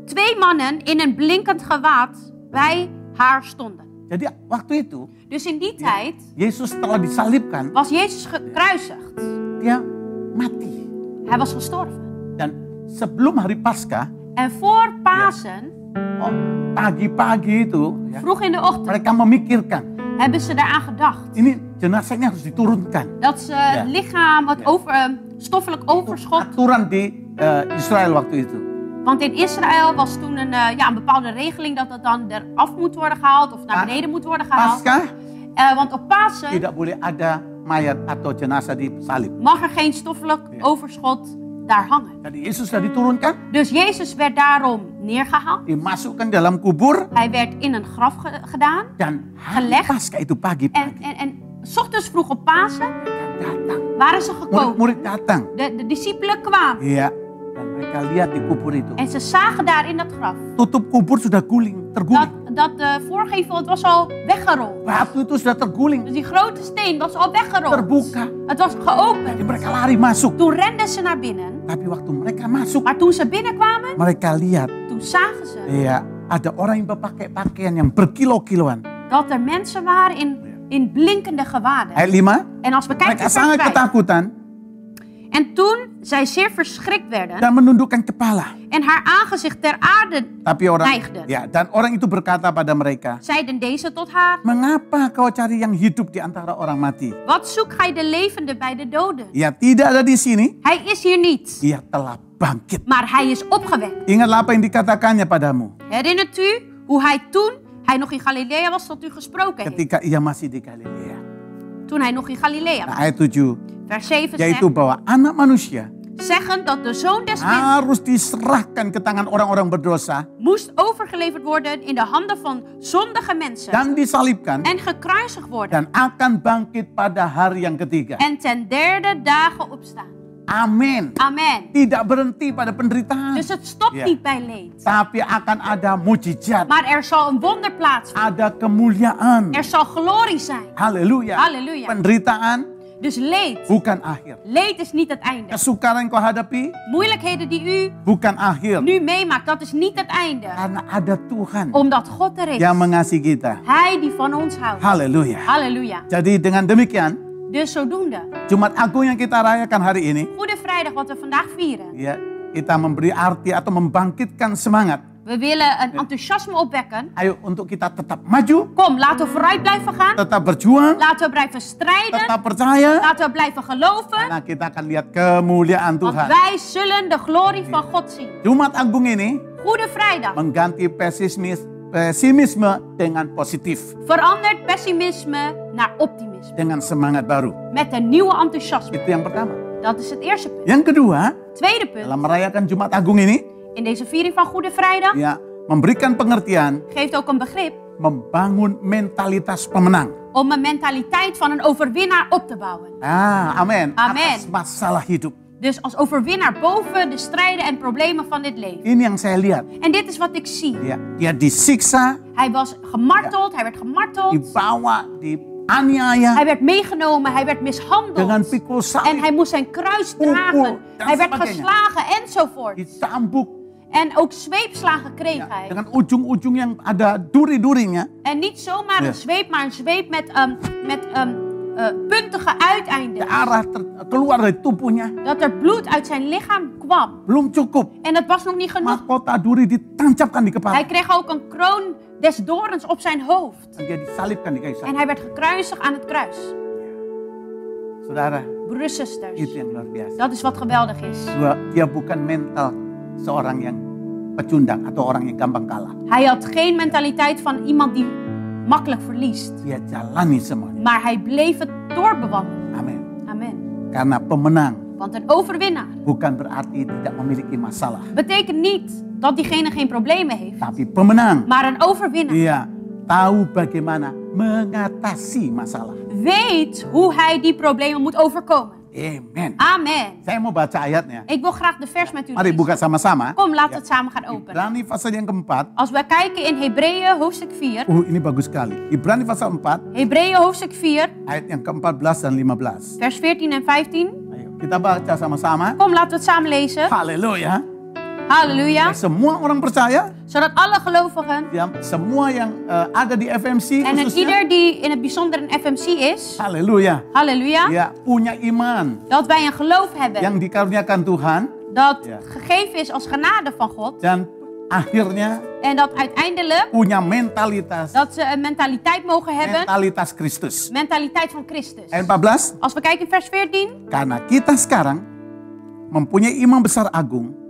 2 mannen in een blinkend gewaad bij haar stonden. Jadi waktu itu, Dus in die tijd Yesus telah disalibkan, was Jezus gekruisigd. dia mati. Hij was gestorven. Dan sebelum hari Paskah, En voor Pasen, pagi-pagi itu, ya, vroeg in de ochtend, mereka memikirkan, hebben ze daaraan gedacht. ini jenazahnya harus diturunkan. Dat ze het lichaam, het stoffelijk overschot. Aturan di Israel waktu itu. Want in Israël was toen een bepaalde regeling dat het dan eraf moet worden gehaald of naar beneden moet worden gehaald. Paskah Want op Pasen tidak boleh ada mayat atau jenazah disalib. mag er geen stoffelijk overschot daar hangen. Jadi Yesus sudah diturunkan, Dus Jezus werd daarom neergehaald. dimasukkan dalam kubur, Hij werd in een graf gedaan. dan hari Gelegd. Paskah itu pagi-pagi En 's ochtends vroeg op Pasen datang. waren ze gekomen. Murid-murid datang. De discipelen kwamen. Iya. Dan mereka lihat di kubur itu. En ze zagen daar in dat graf Tutup kubur sudah terguling. dat de voorgevel, het was al weggerold. Batu itu sudah terguling. Dus die grote steen was al weggerold. Terbuka. Het was geopend. Jadi mereka lari masuk. Toen renden ze naar binnen. Tapi waktu mereka masuk, Maar toen ze binnenkwamen, mereka lihat, toen zagen ze iya, ada orang yang berpakai pakaian yang berkilo-kiloan. dat er mensen waren in blinkende gewaden. Ayat 5. En als we kijken Mereka naar vers sangat 5. ketakutan En toen zij zeer verschrikt werden dan menundukkan kepala. en haar aangezicht ter aarde Tapi orang, neigden, ya, dan orang itu berkata pada mereka, zeiden deze tot haar: mengapa kau cari yang hidup di antara orang mati? Wat zoekt gij de levende bij de doden? Ia tidak ada di sini, Hij is hier niet, ia telah bangkit. maar hij is opgewekt. Ingatlah apa yang dikatakannya padamu Herinnert u hoe hij toen hij nog in Galilea was tot u gesproken heeft? ketika ia masih di Galilea. Toen hij nog in Galilea Nah, was. ayat 7, Vers 7 yaitu zegt, bahwa anak manusia zeggen dat de zoon des mensen harus diserahkan ke tangan orang-orang berdosa moest overgeleverd worden in de handen van zondige mensen dan disalibkan en gekruisigd worden dan akan bangkit pada hari yang ketiga. en ten derde dagen opstaan. Amin. Amen. Tidak berhenti pada penderitaan, Dus het stopt Ja. niet bij leed. tapi akan ada mujizat, Maar er zal een wonder plaatsvinden. ada kemuliaan. Er zal glorie zijn. Haleluya. Halleluja. Penderitaan Dus leed. bukan akhir. Leed is niet het einde. Kesukaran yang kau hadapi Moeilijkheden die u bukan akhir. nu meemaakt, dat is niet het einde. Karena ada Tuhan Omdat God er is. yang mengasihi kita. Hij die van ons houdt. Haleluya. Halleluja. Jadi dengan demikian, Dus zodoende. Jumat Agung yang kita rayakan hari ini, Goede Vrijdag wat we vandaag vieren. ya, kita memberi arti atau membangkitkan semangat. We willen een enthousiasme opwekken. Ayo untuk kita tetap maju, Kom, laten we vooruit blijven gaan. tetap berjuang, Laten we blijven strijden. tetap percaya, Laten we blijven geloven. karena kita akan lihat kemuliaan Want Tuhan. wij zullen de glorie van God zien. Jumat Agung ini Goede Vrijdag mengganti pesimisme dengan positif, verandert pessimisme naar optimisme. dengan semangat baru. Met een nieuwe enthousiasme. Itu yang pertama. Dat is het eerste punt. Yang kedua, Tweede punt. dalam merayakan Jumat Agung ini, In deze viering van Goede Vrijdag ya, memberikan pengertian, geeft ook een begrip membangun mentalitas pemenang. om een mentaliteit van een overwinnaar op te bouwen. Amin. Amin. Atas masalah hidup. Dus als overwinnaar boven de strijden en problemen van dit leven. Ini yang saya lihat. En dit is wat ik zie. Ya, dia disiksa, Hij was gemarteld, hij werd gemarteld. dibawa, dianiaya Hij werd meegenomen, hij werd mishandeld. dengan pikul En salib, hij moest zijn kruis Pukul, dragen. dan Hij werd sebagainya. geslagen enzovoort. dicambuk, En ook zweepslagen kreeg ya, hij. dengan ujung-ujung yang ada duri-durinya. En niet zomaar Ja. een zweep, maar een zweep met puntige uiteindes. darah keluar dari tubuhnya. Dat er bloed uit zijn lichaam kwam. Belum cukup. En dat was nog niet genoeg. Mahkota duri ditancapkan di kepala. Hij kreeg ook een kroon des dorens op zijn hoofd. Dan dia disalibkan di kayu salib. En hij werd gekruisigd aan het kruis. Saudara, Broeders, zusters. itu yang luar biasa. Dat is wat geweldig is. Dia bukan mental seorang yang pecundang atau orang yang gampang kalah. Hij had geen mentaliteit van iemand die makkelijk verliest. Dia jalani semuanya. Maar hij bleef het doorbewandelen. Amin. Amen. Karena pemenang Want een overwinnaar bukan berarti tidak memiliki masalah. betekent niet dat diegene geen problemen heeft. Tapi pemenang, Maar een overwinnaar dia tahu bagaimana mengatasi masalah. weet hoe hij die problemen moet overkomen. Amen. Amen. Saya mau baca ayatnya. Ik wil graag de vers met u Mari buka lezen. sama-sama. Kom, laten we het samen gaan openen. Ibrani pasal yang keempat. Als we kijken in Hebreeën hoofdstuk 4. Ini bagus sekali. Ibrani pasal 4 Hebreeën hoofdstuk 4, ayat yang ke-14 dan 15. vers 14 en 15. Ayo, kita baca sama-sama. Kom, laten we het samen lezen. Haleluya. Halleluja. Semua orang percaya, Zodat alle gelovigen ya, semua yang ada di FMC en khususnya, ieder die in het bijzonder een FMC is, haleluya, halleluja, ya punya iman dat wij een geloof hebben yang dikaruniakan Tuhan dat Ja. gegeven is als genade van God. dan akhirnya En dat uiteindelijk punya mentalitas dat ze een mentaliteit mogen hebben. mentalitas Kristus. Mentaliteit van Christus. Ayat 14, Als we kijken in vers 14. karena kita sekarang mempunyai imam besar agung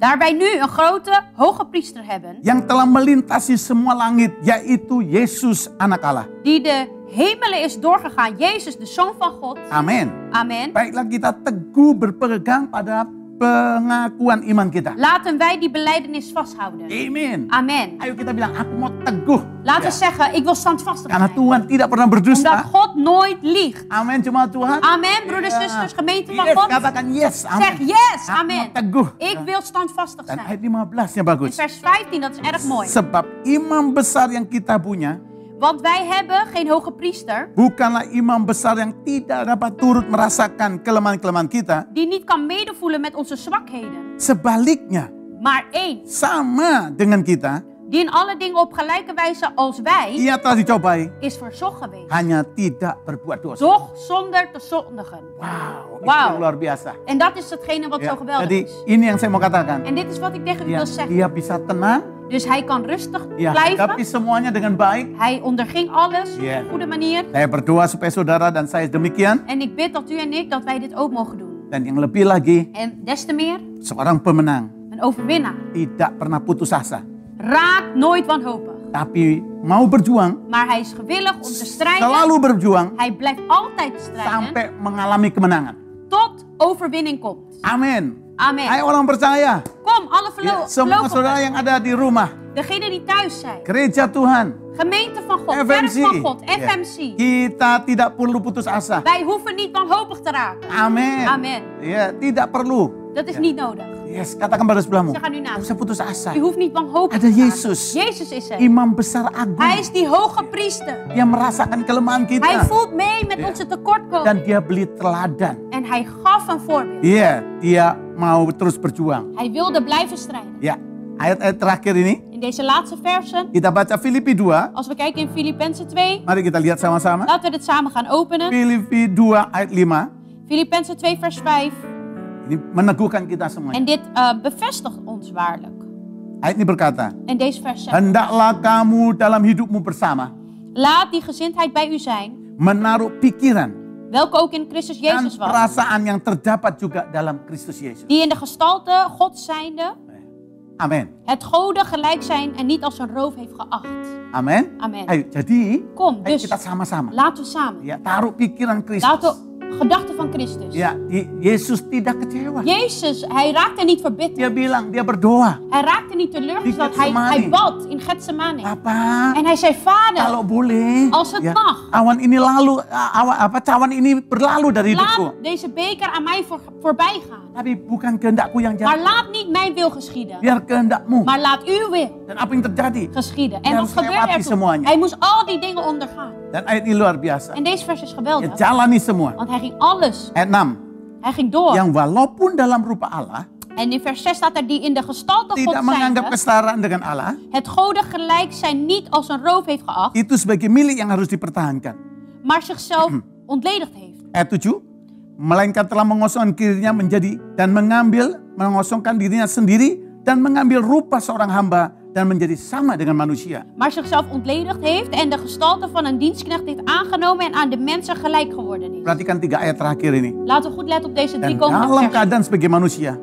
Daar wij nu een grote hoge priester hebben. yang telah melintasi semua langit, yaitu Yesus anak Allah. Die de hemelen is doorgegaan. Jezus, de Zoon van God. Amin. Amen. Baiklah kita teguh berpegang pada pengakuan iman kita. Laten wij die belijdenis vasthouden. Amin. Amen. Ayo kita bilang, aku mau teguh. Laten we Ya. zeggen, ik wil standvastig Karena zijn. Tuhan tidak pernah Omdat berdusta. God nooit liegt. Amin, cuma Tuhan. Amen, broeders, Ya. zusters, gemeente van Yes, God. katakan yes. Amin. Zeg yes, Aku amen. mau teguh. Ik wil standvastig Dan zijn. ayat 15 nya In bagus. vers 15, dat is erg mooi. Sebab imam besar yang kita punya Want wij hebben geen hoge priester bukanlah imam besar yang tidak dapat turut merasakan kelemahan-kelemahan kita. die niet kan medevoelen met onze zwakheden. Sebaliknya, Maar één, sama dengan kita, die in alle dingen op gelijke wijze als wij ia telah dicobai, is verzocht geweest. hanya tidak berbuat dosa. Doch zonder te zondigen. Wow, itu Wow. yang luar biasa. En dat is hetgene wat Ya, zo geweldig jadi is. ini yang saya mau katakan. En dit is wat ik tegen u Ya, wil zeggen. dia bisa tenang, Dus hij kan rustig ya, hadapi blijven. semuanya dengan baik. Hij onderging alles op Ja. een goede manier. Saya berdoa supaya saudara dan saya demikian. En ik bid dat u en ik, dat wij dit ook mogen doen. Dan yang lebih lagi, En des te meer, seorang pemenang een overwinnaar tidak pernah putus asa. raakt nooit wanhopig. Tapi mau berjuang, Maar hij is gewillig om te strijden. selalu berjuang Hij blijft altijd strijden sampai mengalami kemenangan. tot overwinning komt. Amin. Amen. Hai orang percaya. Kom, alle Ya, semua saudara gelovigen. yang ada di rumah, Degenen die thuis zijn. gereja Tuhan, Gemeente van God. Kerk FMC. van God. Ya. FMC. Kita tidak perlu putus asa. Wij hoeven niet wanhopig te raken. Amin. Amen. Ya, tidak perlu. Dat is Ja. niet nodig. Yes, katakan pada sebelahmu. Zeg aan u Tidak naast. usah putus asa. U hoeft niet wanhopig Ada te raken. Yesus. Jezus is er. Imam besar agung. Hij is die hoge priester. Dia merasakan kelemahan Hij kita. voelt mee met Ja. onze tekortkomingen. Dan dia beli teladan. En hij gaf een voorbeeld. Iya, dia mau terus berjuang. Hij wilde blijven strijden. Ya, ayat-ayat terakhir ini In deze laatste versen, kita baca Filipi 2. als we kijken in Filippenzen 2, Mari kita lihat sama-sama. laten we dit samen gaan openen. Filipi 2 ayat 5. Filippenzen 2 vers 5. Ini meneguhkan kita semuanya. En dit bevestigt ons waarlijk. Ayat ini berkata, En deze vers zegt, hendaklah kamu dalam hidupmu bersama laat die gezindheid bij u zijn, menaruh pikiran welke ook in Christus dan Jezus was, perasaan yang terdapat juga dalam Kristus Yesus. die in de gestalte God zijnde, Amin. het Gode gelijk zijn en niet als een roof heeft geacht. Amin. Amen. Ayo, jadi Kom, ayo dus kita sama-sama. laten we samen. Ya, taruh pikiran Kristus. Laten we gedachten van Christus. Ya, Yesus tidak kecewa. Jezus, hij raakte niet verbitterd. Dia bilang, dia berdoa. Hij raakte niet teleurgesteld. Di Hij Getsemani. bad in Getsemane. Papa, En hij zei, Vader, kalau boleh, als het mag, awan ini lalu, cawan ini berlalu dari laat hidupku. deze beker aan mij voorbij gaan. Tapi bukan kehendakku yang Maar jadi, laat niet mijn wil geschieden, biar kehendakmu. maar laat uw wil Dan apa yang terjadi? geschieden. Hij En wat harus gebeurde lewati er toen? semuanya. Hij moest al die dingen ondergaan. Dan ayat ini luar biasa. En deze vers is Ya, geweldig, jalani semua. want hij ging alles. Ayat 6. Hij ging door. Yang walaupun dalam rupa Allah, En in vers 6 staat er, die in de gestalte tidak God menganggap zijnde, kesetaraan dengan Allah, het Gode gelijk zijn niet als een roof heeft geacht, itu sebagai milik yang harus dipertahankan. maar zichzelf ontledigd heeft. Ayat 7, melainkan telah mengosongkan dirinya menjadi dan mengosongkan dirinya sendiri dan mengambil rupa seorang hamba dan menjadi sama dengan manusia. Maar zichzelf ontledigd heeft en de gestalte van een dienstknecht heeft aangenomen en aan de mensen gelijk geworden is. Perhatikan 3 ayat terakhir ini. Laten we goed letten op deze 3 Dan komende dalam versen. keadaan sebagai manusia,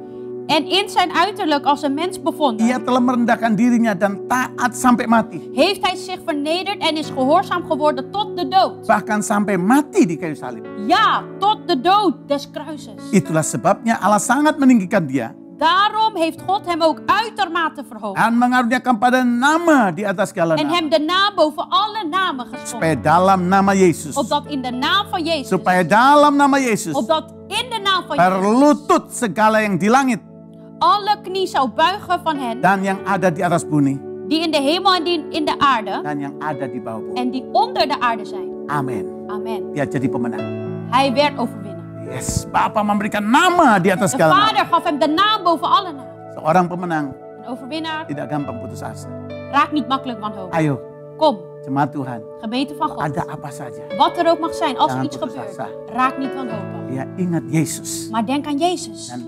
En in zijn uiterlijk als een mens bevonden, ia telah merendahkan dirinya dan taat sampai mati. heeft hij zich vernederd en is gehoorzaam geworden tot de dood. Bahkan sampai mati di kayu salib. Ja, tot de dood des kruises. Itulah sebabnya Allah sangat meninggikan dia Daarom heeft God hem ook uitermate verhoogd. dan mengaruniakan pada nama di atas segala En nama. hem de naam boven alle namen geschonken. Supaya dalam nama Yesus. Opdat in de naam van Jezus. Supaya dalam nama Yesus. Opdat in de naam van Jezus. Berlutut segala yang di langit Alle knie zou buigen van hen. dan yang ada di atas bumi Die in de hemel en die in de aarde. dan yang ada di bawah bumi. En die onder de aarde zijn. Amin. Amen. Dia jadi pemenang. Hij werd overwinnaar. Yes, Bapa memberikan nama di atas De segala nama. Vader gaf hem de naam boven alle namen. Seorang pemenang Een overwinnaar tidak gampang putus asa. raakt niet makkelijk wanhopig. Ayo, Kom, jemaat Tuhan, gemeente van God. ada apa saja. Wat er ook mag zijn, als er Jangan iets putus gebeurt, asa. raak niet wanhopig. Ya, ingat Yesus Maar denk aan Jezus. dan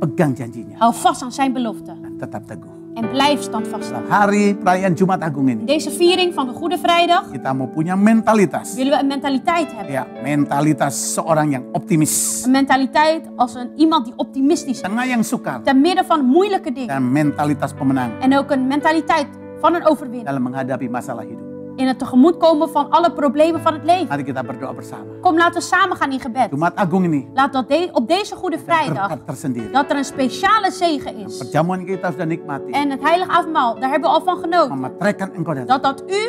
pegang janjinya Hou vast aan zijn belofte. dan tetap teguh. En blijf standvastig. Dalam hari perayaan Jumat Agung ini, Deze viering van de Goede Vrijdag kita mau punya mentalitas. willen we een mentaliteit hebben. Ya, mentalitas seorang yang optimis. Een mentaliteit als iemand die optimistisch is. Tengah yang sukar. Te midden van moeilijke dingen. Dan mentalitas pemenang En ook een mentaliteit van een overwinnaar. dalam menghadapi masalah hidup. In het tegemoetkomen van alle problemen van het leven. Mari kita berdoa bersama. Kom, laten we samen gaan in gebed. Jumat Agung ini Laat dat op deze Goede Vrijdag, berkat tersendiri. dat er een speciale zegen is. Perjamuan kita sudah nikmati. En het heilige avondmaal, daar hebben we al van genoten. Mematrekkan engkau dan Dat u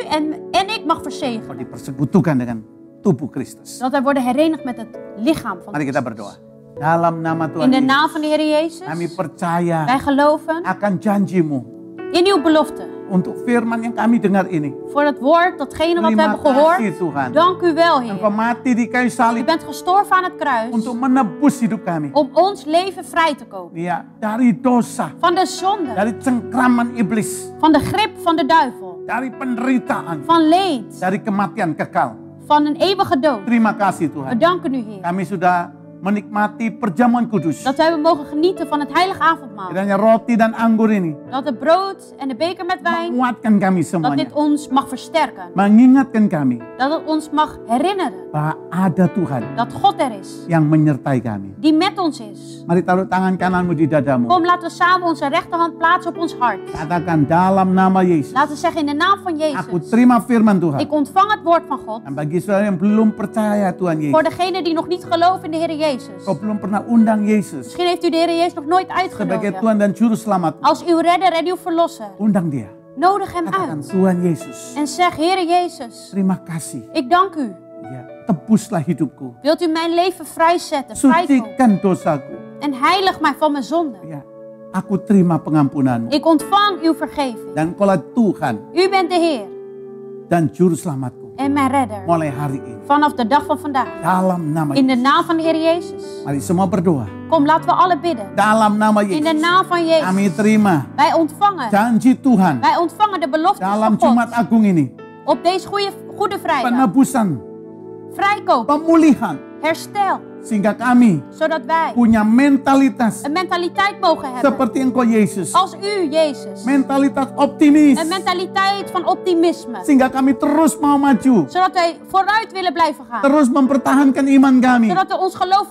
en ik mag verzegelen. engkau dipersekutukan dengan tubuh Kristus. Dat wij worden herenigd met het lichaam van Mari kita Christus. berdoa. Dalam nama Tuhan In de Yesus, naam van de Heer Jezus, kami percaya wij geloven akan janjimu in uw belofte. untuk firman yang kami dengar ini. Voor het woord, datgene wat we Terima hebben gehoord. kasih Tuhan. Dank u wel, Engkau Heer. mati di kayu U salib bent gestorven aan het kruis untuk menebus hidup kami. om ons leven vrij te kopen. Ya, dari dosa, Van de zonde, dari cengkraman iblis, van de grip van de duivel, dari penderitaan, van leed, dari kematian kekal. van een eeuwige dood. Terima kasih We Tuhan. danken u, Heer. Kami sudah menikmati perjamuan kudus. Dat wij mogen genieten van het heilige avondmaal. Kiranya roti dan anggur ini Dat het brood en de beker met wijn, menguatkan kami dat semuanya. dit ons mag versterken. Mengingatkan kami Dat het ons mag herinneren bahwa ada Tuhan dat God er is. yang menyertai kami. Die met ons is. Mari taruh tangan kananmu di dadamu. Kom, laten we samen onze rechterhand plaatsen op ons hart. Katakan dalam nama Yesus. Laten we zeggen in de naam van Aku Jezus. terima firman Tuhan. Ik ontvang het woord van God. Dan bagi saudara yang belum percaya Tuhan Voor Yesus. degenen die nog niet geloven in de Heer Jezus. Kau belum pernah undang Yesus Misschien heeft u de Heer Jezus nog nooit sebagai uitgenodigd. Tuhan dan Juru Selamat. Als uw redder en uw verlosser. Undang dia. Nodig hem Katakan uit. Tuhan Yesus. En zeg, Heer Jezus, Terima kasih. ik dank u. Ya, tebuslah hidupku. Wilt u mijn leven vrijzetten, vrijkopen. Sucikan dosaku. En heilig mij van mijn zonde. Ya, aku terima pengampunanmu. Ik ontvang uw vergeving. Dan kaulah Tuhan U bent de Heer dan Juru Selamatku. en mijn redder. Mulai hari ini. Vanaf de dag van vandaag. Dalam nama In de Yesus. naam van de Heer Jezus. Mari semua berdoa. Kom, laten we alle bidden. Dalam nama In de Yesus. naam van Kami Jezus. terima Wij ontvangen. janji Tuhan Wij ontvangen de beloftes dalam van Jumat God. Agung ini. Op deze goede vrijdag. Penebusan, Vrijkopen. pemulihan. Herstel. Sehingga kami Zodat wij punya mentalitas een mentaliteit mogen hebben. seperti Engkau Yesus. Als u, Jezus. Mentalitas optimis. Een mentaliteit van optimisme. Sehingga kami terus mau maju. Zodat wij vooruit willen blijven gaan. Terus mempertahankan iman kami. Zodat we ons geloof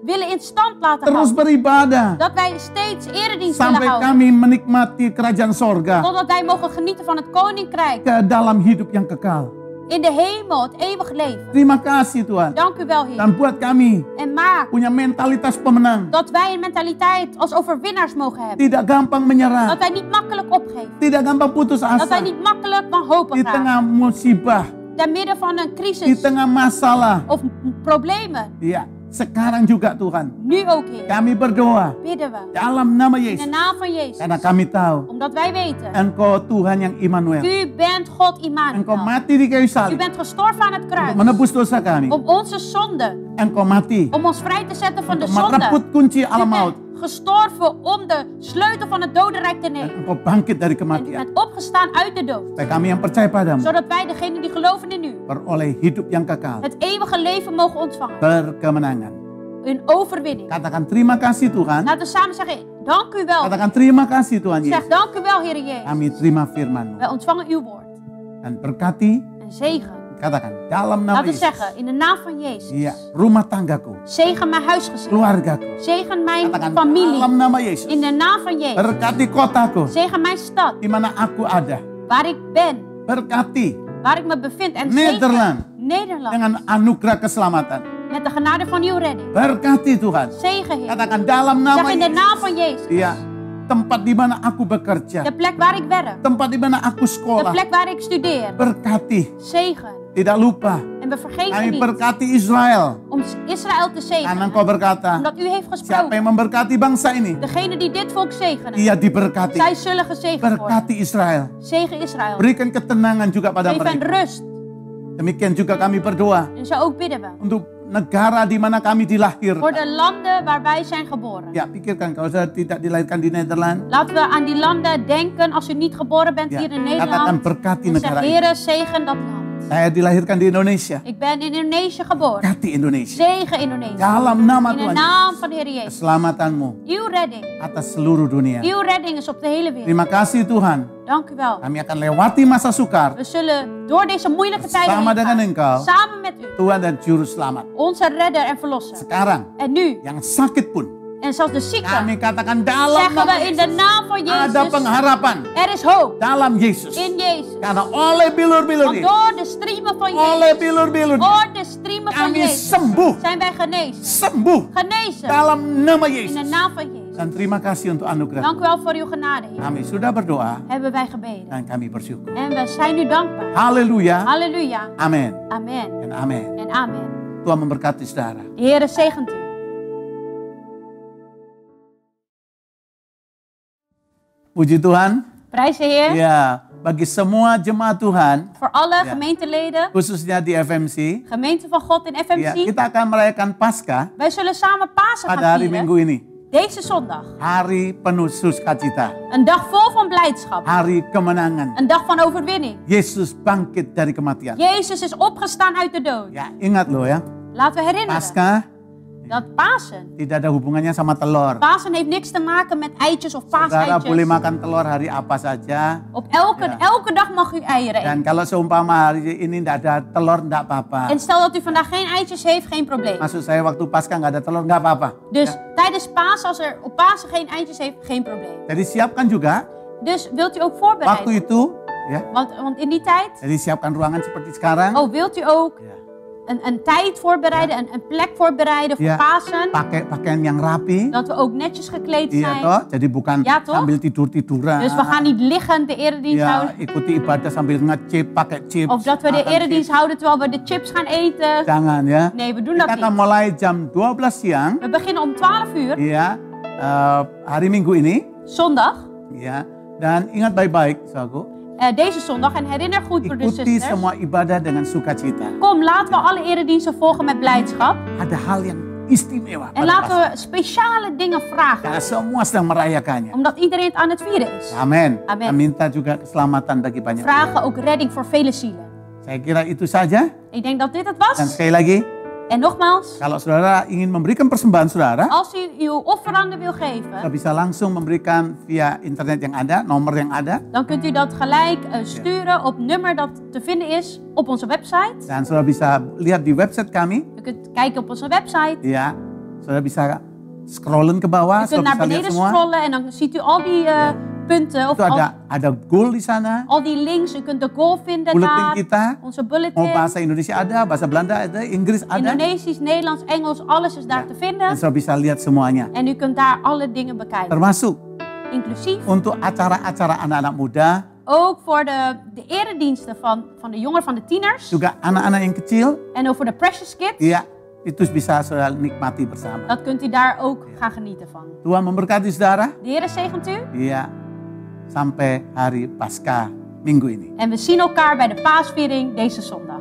willen in stand laten Terus houden. beribadah. Dat wij steeds eredienst willen Sampai houden. kami menikmati kerajaan sorga. Totdat wij mogen genieten van het koninkrijk. Ke dalam hidup yang kekal. In de hemel, het eeuwige leven. Terima kasih Tuhan. Dank u wel, Heer. Dan buat kami En maak punya mentalitas pemenang. dat wij een mentaliteit als overwinnaars mogen hebben. Tidak gampang menyerah. Dat wij niet makkelijk opgeven. Tidak gampang putus Dat asa. wij niet makkelijk wanhopig Di gaan. tengah musibah. Te midden van een Di crisis tengah masalah. of problemen. Ya, sekarang juga Tuhan. Nu ook, Heer. Kami berdoa Bidden we. dalam nama In de Yesus. naam van Jezus. Karena kami tahu Omdat wij weten. Engkau Tuhan yang Immanuel. U bent God Engkau Immanuel. mati di kayu U salib bent gestorven aan het kruis. untuk menebus dosa kami. Om onze zonde. Engkau mati Om ons vrij te zetten van de untuk zonde. merebut kunci alam U maut. bent gestorven om de sleutel van het dodenrijk te Dan nemen. Engkau bangkit dari En u kematian. bent opgestaan uit de dood. Supaya kami yang percaya padamu Zodat wij, degenen die geloven in u, beroleh hidup yang kekal. het eeuwige leven mogen ontvangen. Berkemenangan. Een overwinning. Katakan terima kasih Tuhan. Laten we samen zeggen, dank u wel. Katakan terima kasih Tuhan Zeg, Yesus. dank u wel, Heer Jezus. Kami terima firman-Mu. Wij ontvangen uw woord. Dan berkati, En zegen. katakan dalam nama Laten we Yesus. zeggen, in de naam van Jezus. Iya, rumah tanggaku, Zegen mijn huisgezin. keluargaku. Zegen mijn Katakan familie. dalam nama Yesus. In de naam van Jezus. Berkati kotaku, Zegen mijn stad. di mana aku ada. Waar ik ben. Berkati Waar ik me bevind. En Nederland zegen Nederland. dengan anugerah keselamatan. Met de genade van uw redding. Berkati Tuhan. Zegen, Heer. Katakan dalam nama Zeg in de Yesus. naam van Jezus. Iya, tempat di mana aku bekerja, De plek waar ik werk. tempat di mana aku De sekolah. plek waar ik studeer. Berkati, Zegen. tidak lupa. En we vergeten Kami niet berkati Israel. om Israël te Karena zegenen. engkau berkata, Omdat u heeft siapa gesproken. yang memberkati bangsa ini, Degene die dit volk zegenen. ia diberkati. Zij zullen gezegend worden. Berkati Israel. Zegen Israël. Berikan ketenangan juga pada Geef hen mereka. rust. Demikian juga kami berdoa En zo ook bidden we. untuk negara di mana kami Voor dilahirkan. de landen waar wij zijn geboren. Ya, pikirkan kalau saya tidak dilahirkan di Nederland, Laten we aan die landen denken als u niet geboren bent ya, hier in katakan Nederland. berkati En zeg, negara ini. Heere, zegen dat land. Saya dilahirkan di Indonesia. Ik ben in Indonesië geboren. Berkati Indonesia. Zegen Indonesië. Dalam nama In de Tuhan, naam van de Heer Jezus. keselamatanmu Uw redding. atas seluruh dunia. Uw redding is op de hele wereld. Terima kasih Tuhan. Dank u wel. Kami akan lewati masa sukar We zullen door deze moeilijke tijden bersama heen dengan gaan. Engkau, Samen met u. Tuhan dan Juru Selamat. Onze redder en verlosser. Sekarang, En nu. yang sakit pun, En zelfs de zieke. kami katakan dalam Zeggen nama we in de Yesus, naam van ada Jezus. pengharapan Er is hoop. dalam Yesus. In Jezus. Karena oleh bilur-bilur Want ini, door de striemen van oleh Jezus. bilur-bilur ini, Door de striemen van kami Jezus. sembuh, Zijn wij genezen. sembuh Genezen. dalam nama In de Yesus. naam van Jezus. Dan terima kasih untuk anugerah. Dank u wel voor uw genade, Heer. Kami sudah berdoa Hebben wij gebeden. dan kami bersyukur. En we zijn u dankbaar. Haleluya. Halleluja. Amin. Amen. Dan amin. En amen. Tuhan memberkati saudara. De Heer zegent u. Puji Tuhan. Prijs de Heer. Ya, bagi semua jemaat Tuhan, Voor alle Ja. gemeenteleden. khususnya di FMC, Gemeente van God in ya, FMC. kita akan merayakan Paskah Wij zullen samen Pasen pada gaan hari vieren. Minggu ini. Deze zondag. Hari penuh sukacita, Een dag vol van blijdschap. hari kemenangan. Een dag van overwinning. Yesus bangkit dari kematian. Jezus is opgestaan uit de dood. Ya, ingat loh ya, Laten we herinneren Paskah dat Pasen. tidak ada hubungannya sama telur. Pasen heeft niks te maken met eitjes of Saudara boleh paaseitjes. makan telur hari apa saja. Op elke dag mag u eieren Dan eten. kalau seumpama hari ini tidak ada telur, tidak apa-apa. En stel dat u vandaag geen eitjes heeft, geen probleem. Maksud saya waktu Paskah nggak ada telur, nggak apa-apa. Dus tijdens Pasen, als er op Pasen geen eitjes heeft, geen probleem. Jadi siapkan juga Dus wilt u ook waktu voorbereiden? itu, ya. Want in die tijd, Jadi siapkan ruangan seperti sekarang. wilt u ook Ya. een tijd voorbereiden, een plek voorbereiden voor Ja. Pasen. Pakai pakaian yang rapi. Dat we ook netjes gekleed Iya zijn. toh, jadi bukan Ja, toch? sambil tidur-tiduran. Dus we gaan niet liggend de eredienst Ya, houden. ikuti ibadah sambil ngechip, pakai chips. Of dat we de makan eredienst chips. houden terwijl we de chips gaan eten. Jangan ya. Nee, we doen Kita dat akan niet. mulai jam 12 siang. We beginnen om 12 uur, Ya, hari Minggu ini. zondag. Ya, dan ingat baik-baik, saudaraku. Deze zondag. En herinner goed, broeders en Ikuti zusters. semua ibadah dengan sukacita. Kom, laten we alle erediensten volgen met blijdschap. Ada hal yang istimewa En pada laten Paskah. we speciale dingen vragen. Karena semua sedang merayakannya. Omdat iedereen het aan het vieren is. Amin. Amin. Dan minta juga keselamatan bagi banyak orang. Vragen ook redding voor vele zielen. Saya kira itu saja. Ik denk dat dit het Dan was. sekali lagi, En nogmaals, kalau saudara ingin memberikan persembahan saudara, als u uw offeranden wil saudara geven, bisa langsung memberikan via internet yang ada, nomor yang ada. dan kunt u dat gelijk sturen op nummer dat te vinden is op onze website. Dan saudara bisa lihat di website kami. U kunt kijken op onze website. Ya, saudara bisa scrollen ke bawah, U kunt saudara naar bisa lihat beneden semua. scrollen en dan ziet u al die punten of Itu ada goal di sana, al die links. U kunt de goal vinden bulletin daar. kita. Onze Mau bulletin. bahasa Indonesia ada, bahasa Belanda ada, Inggris ada. Indonesisch, Nederlands, Engels, alles is daar te Dan vinden. saudara bisa lihat semuanya. En u kunt daar alle dingen bekijken. Termasuk Inclusief untuk acara-acara anak-anak muda, ook voor de erediensten van de jongeren, van de tieners. juga anak-anak yang kecil. En ook voor de Precious Kids. Iya, itu bisa saudara nikmati bersama. Dat kunt u daar ook gaan genieten van. Tuhan memberkati saudara. De Heer zegent u. Iya, sampai hari Paskah minggu ini. En we zien elkaar bij de paasviering deze zondag.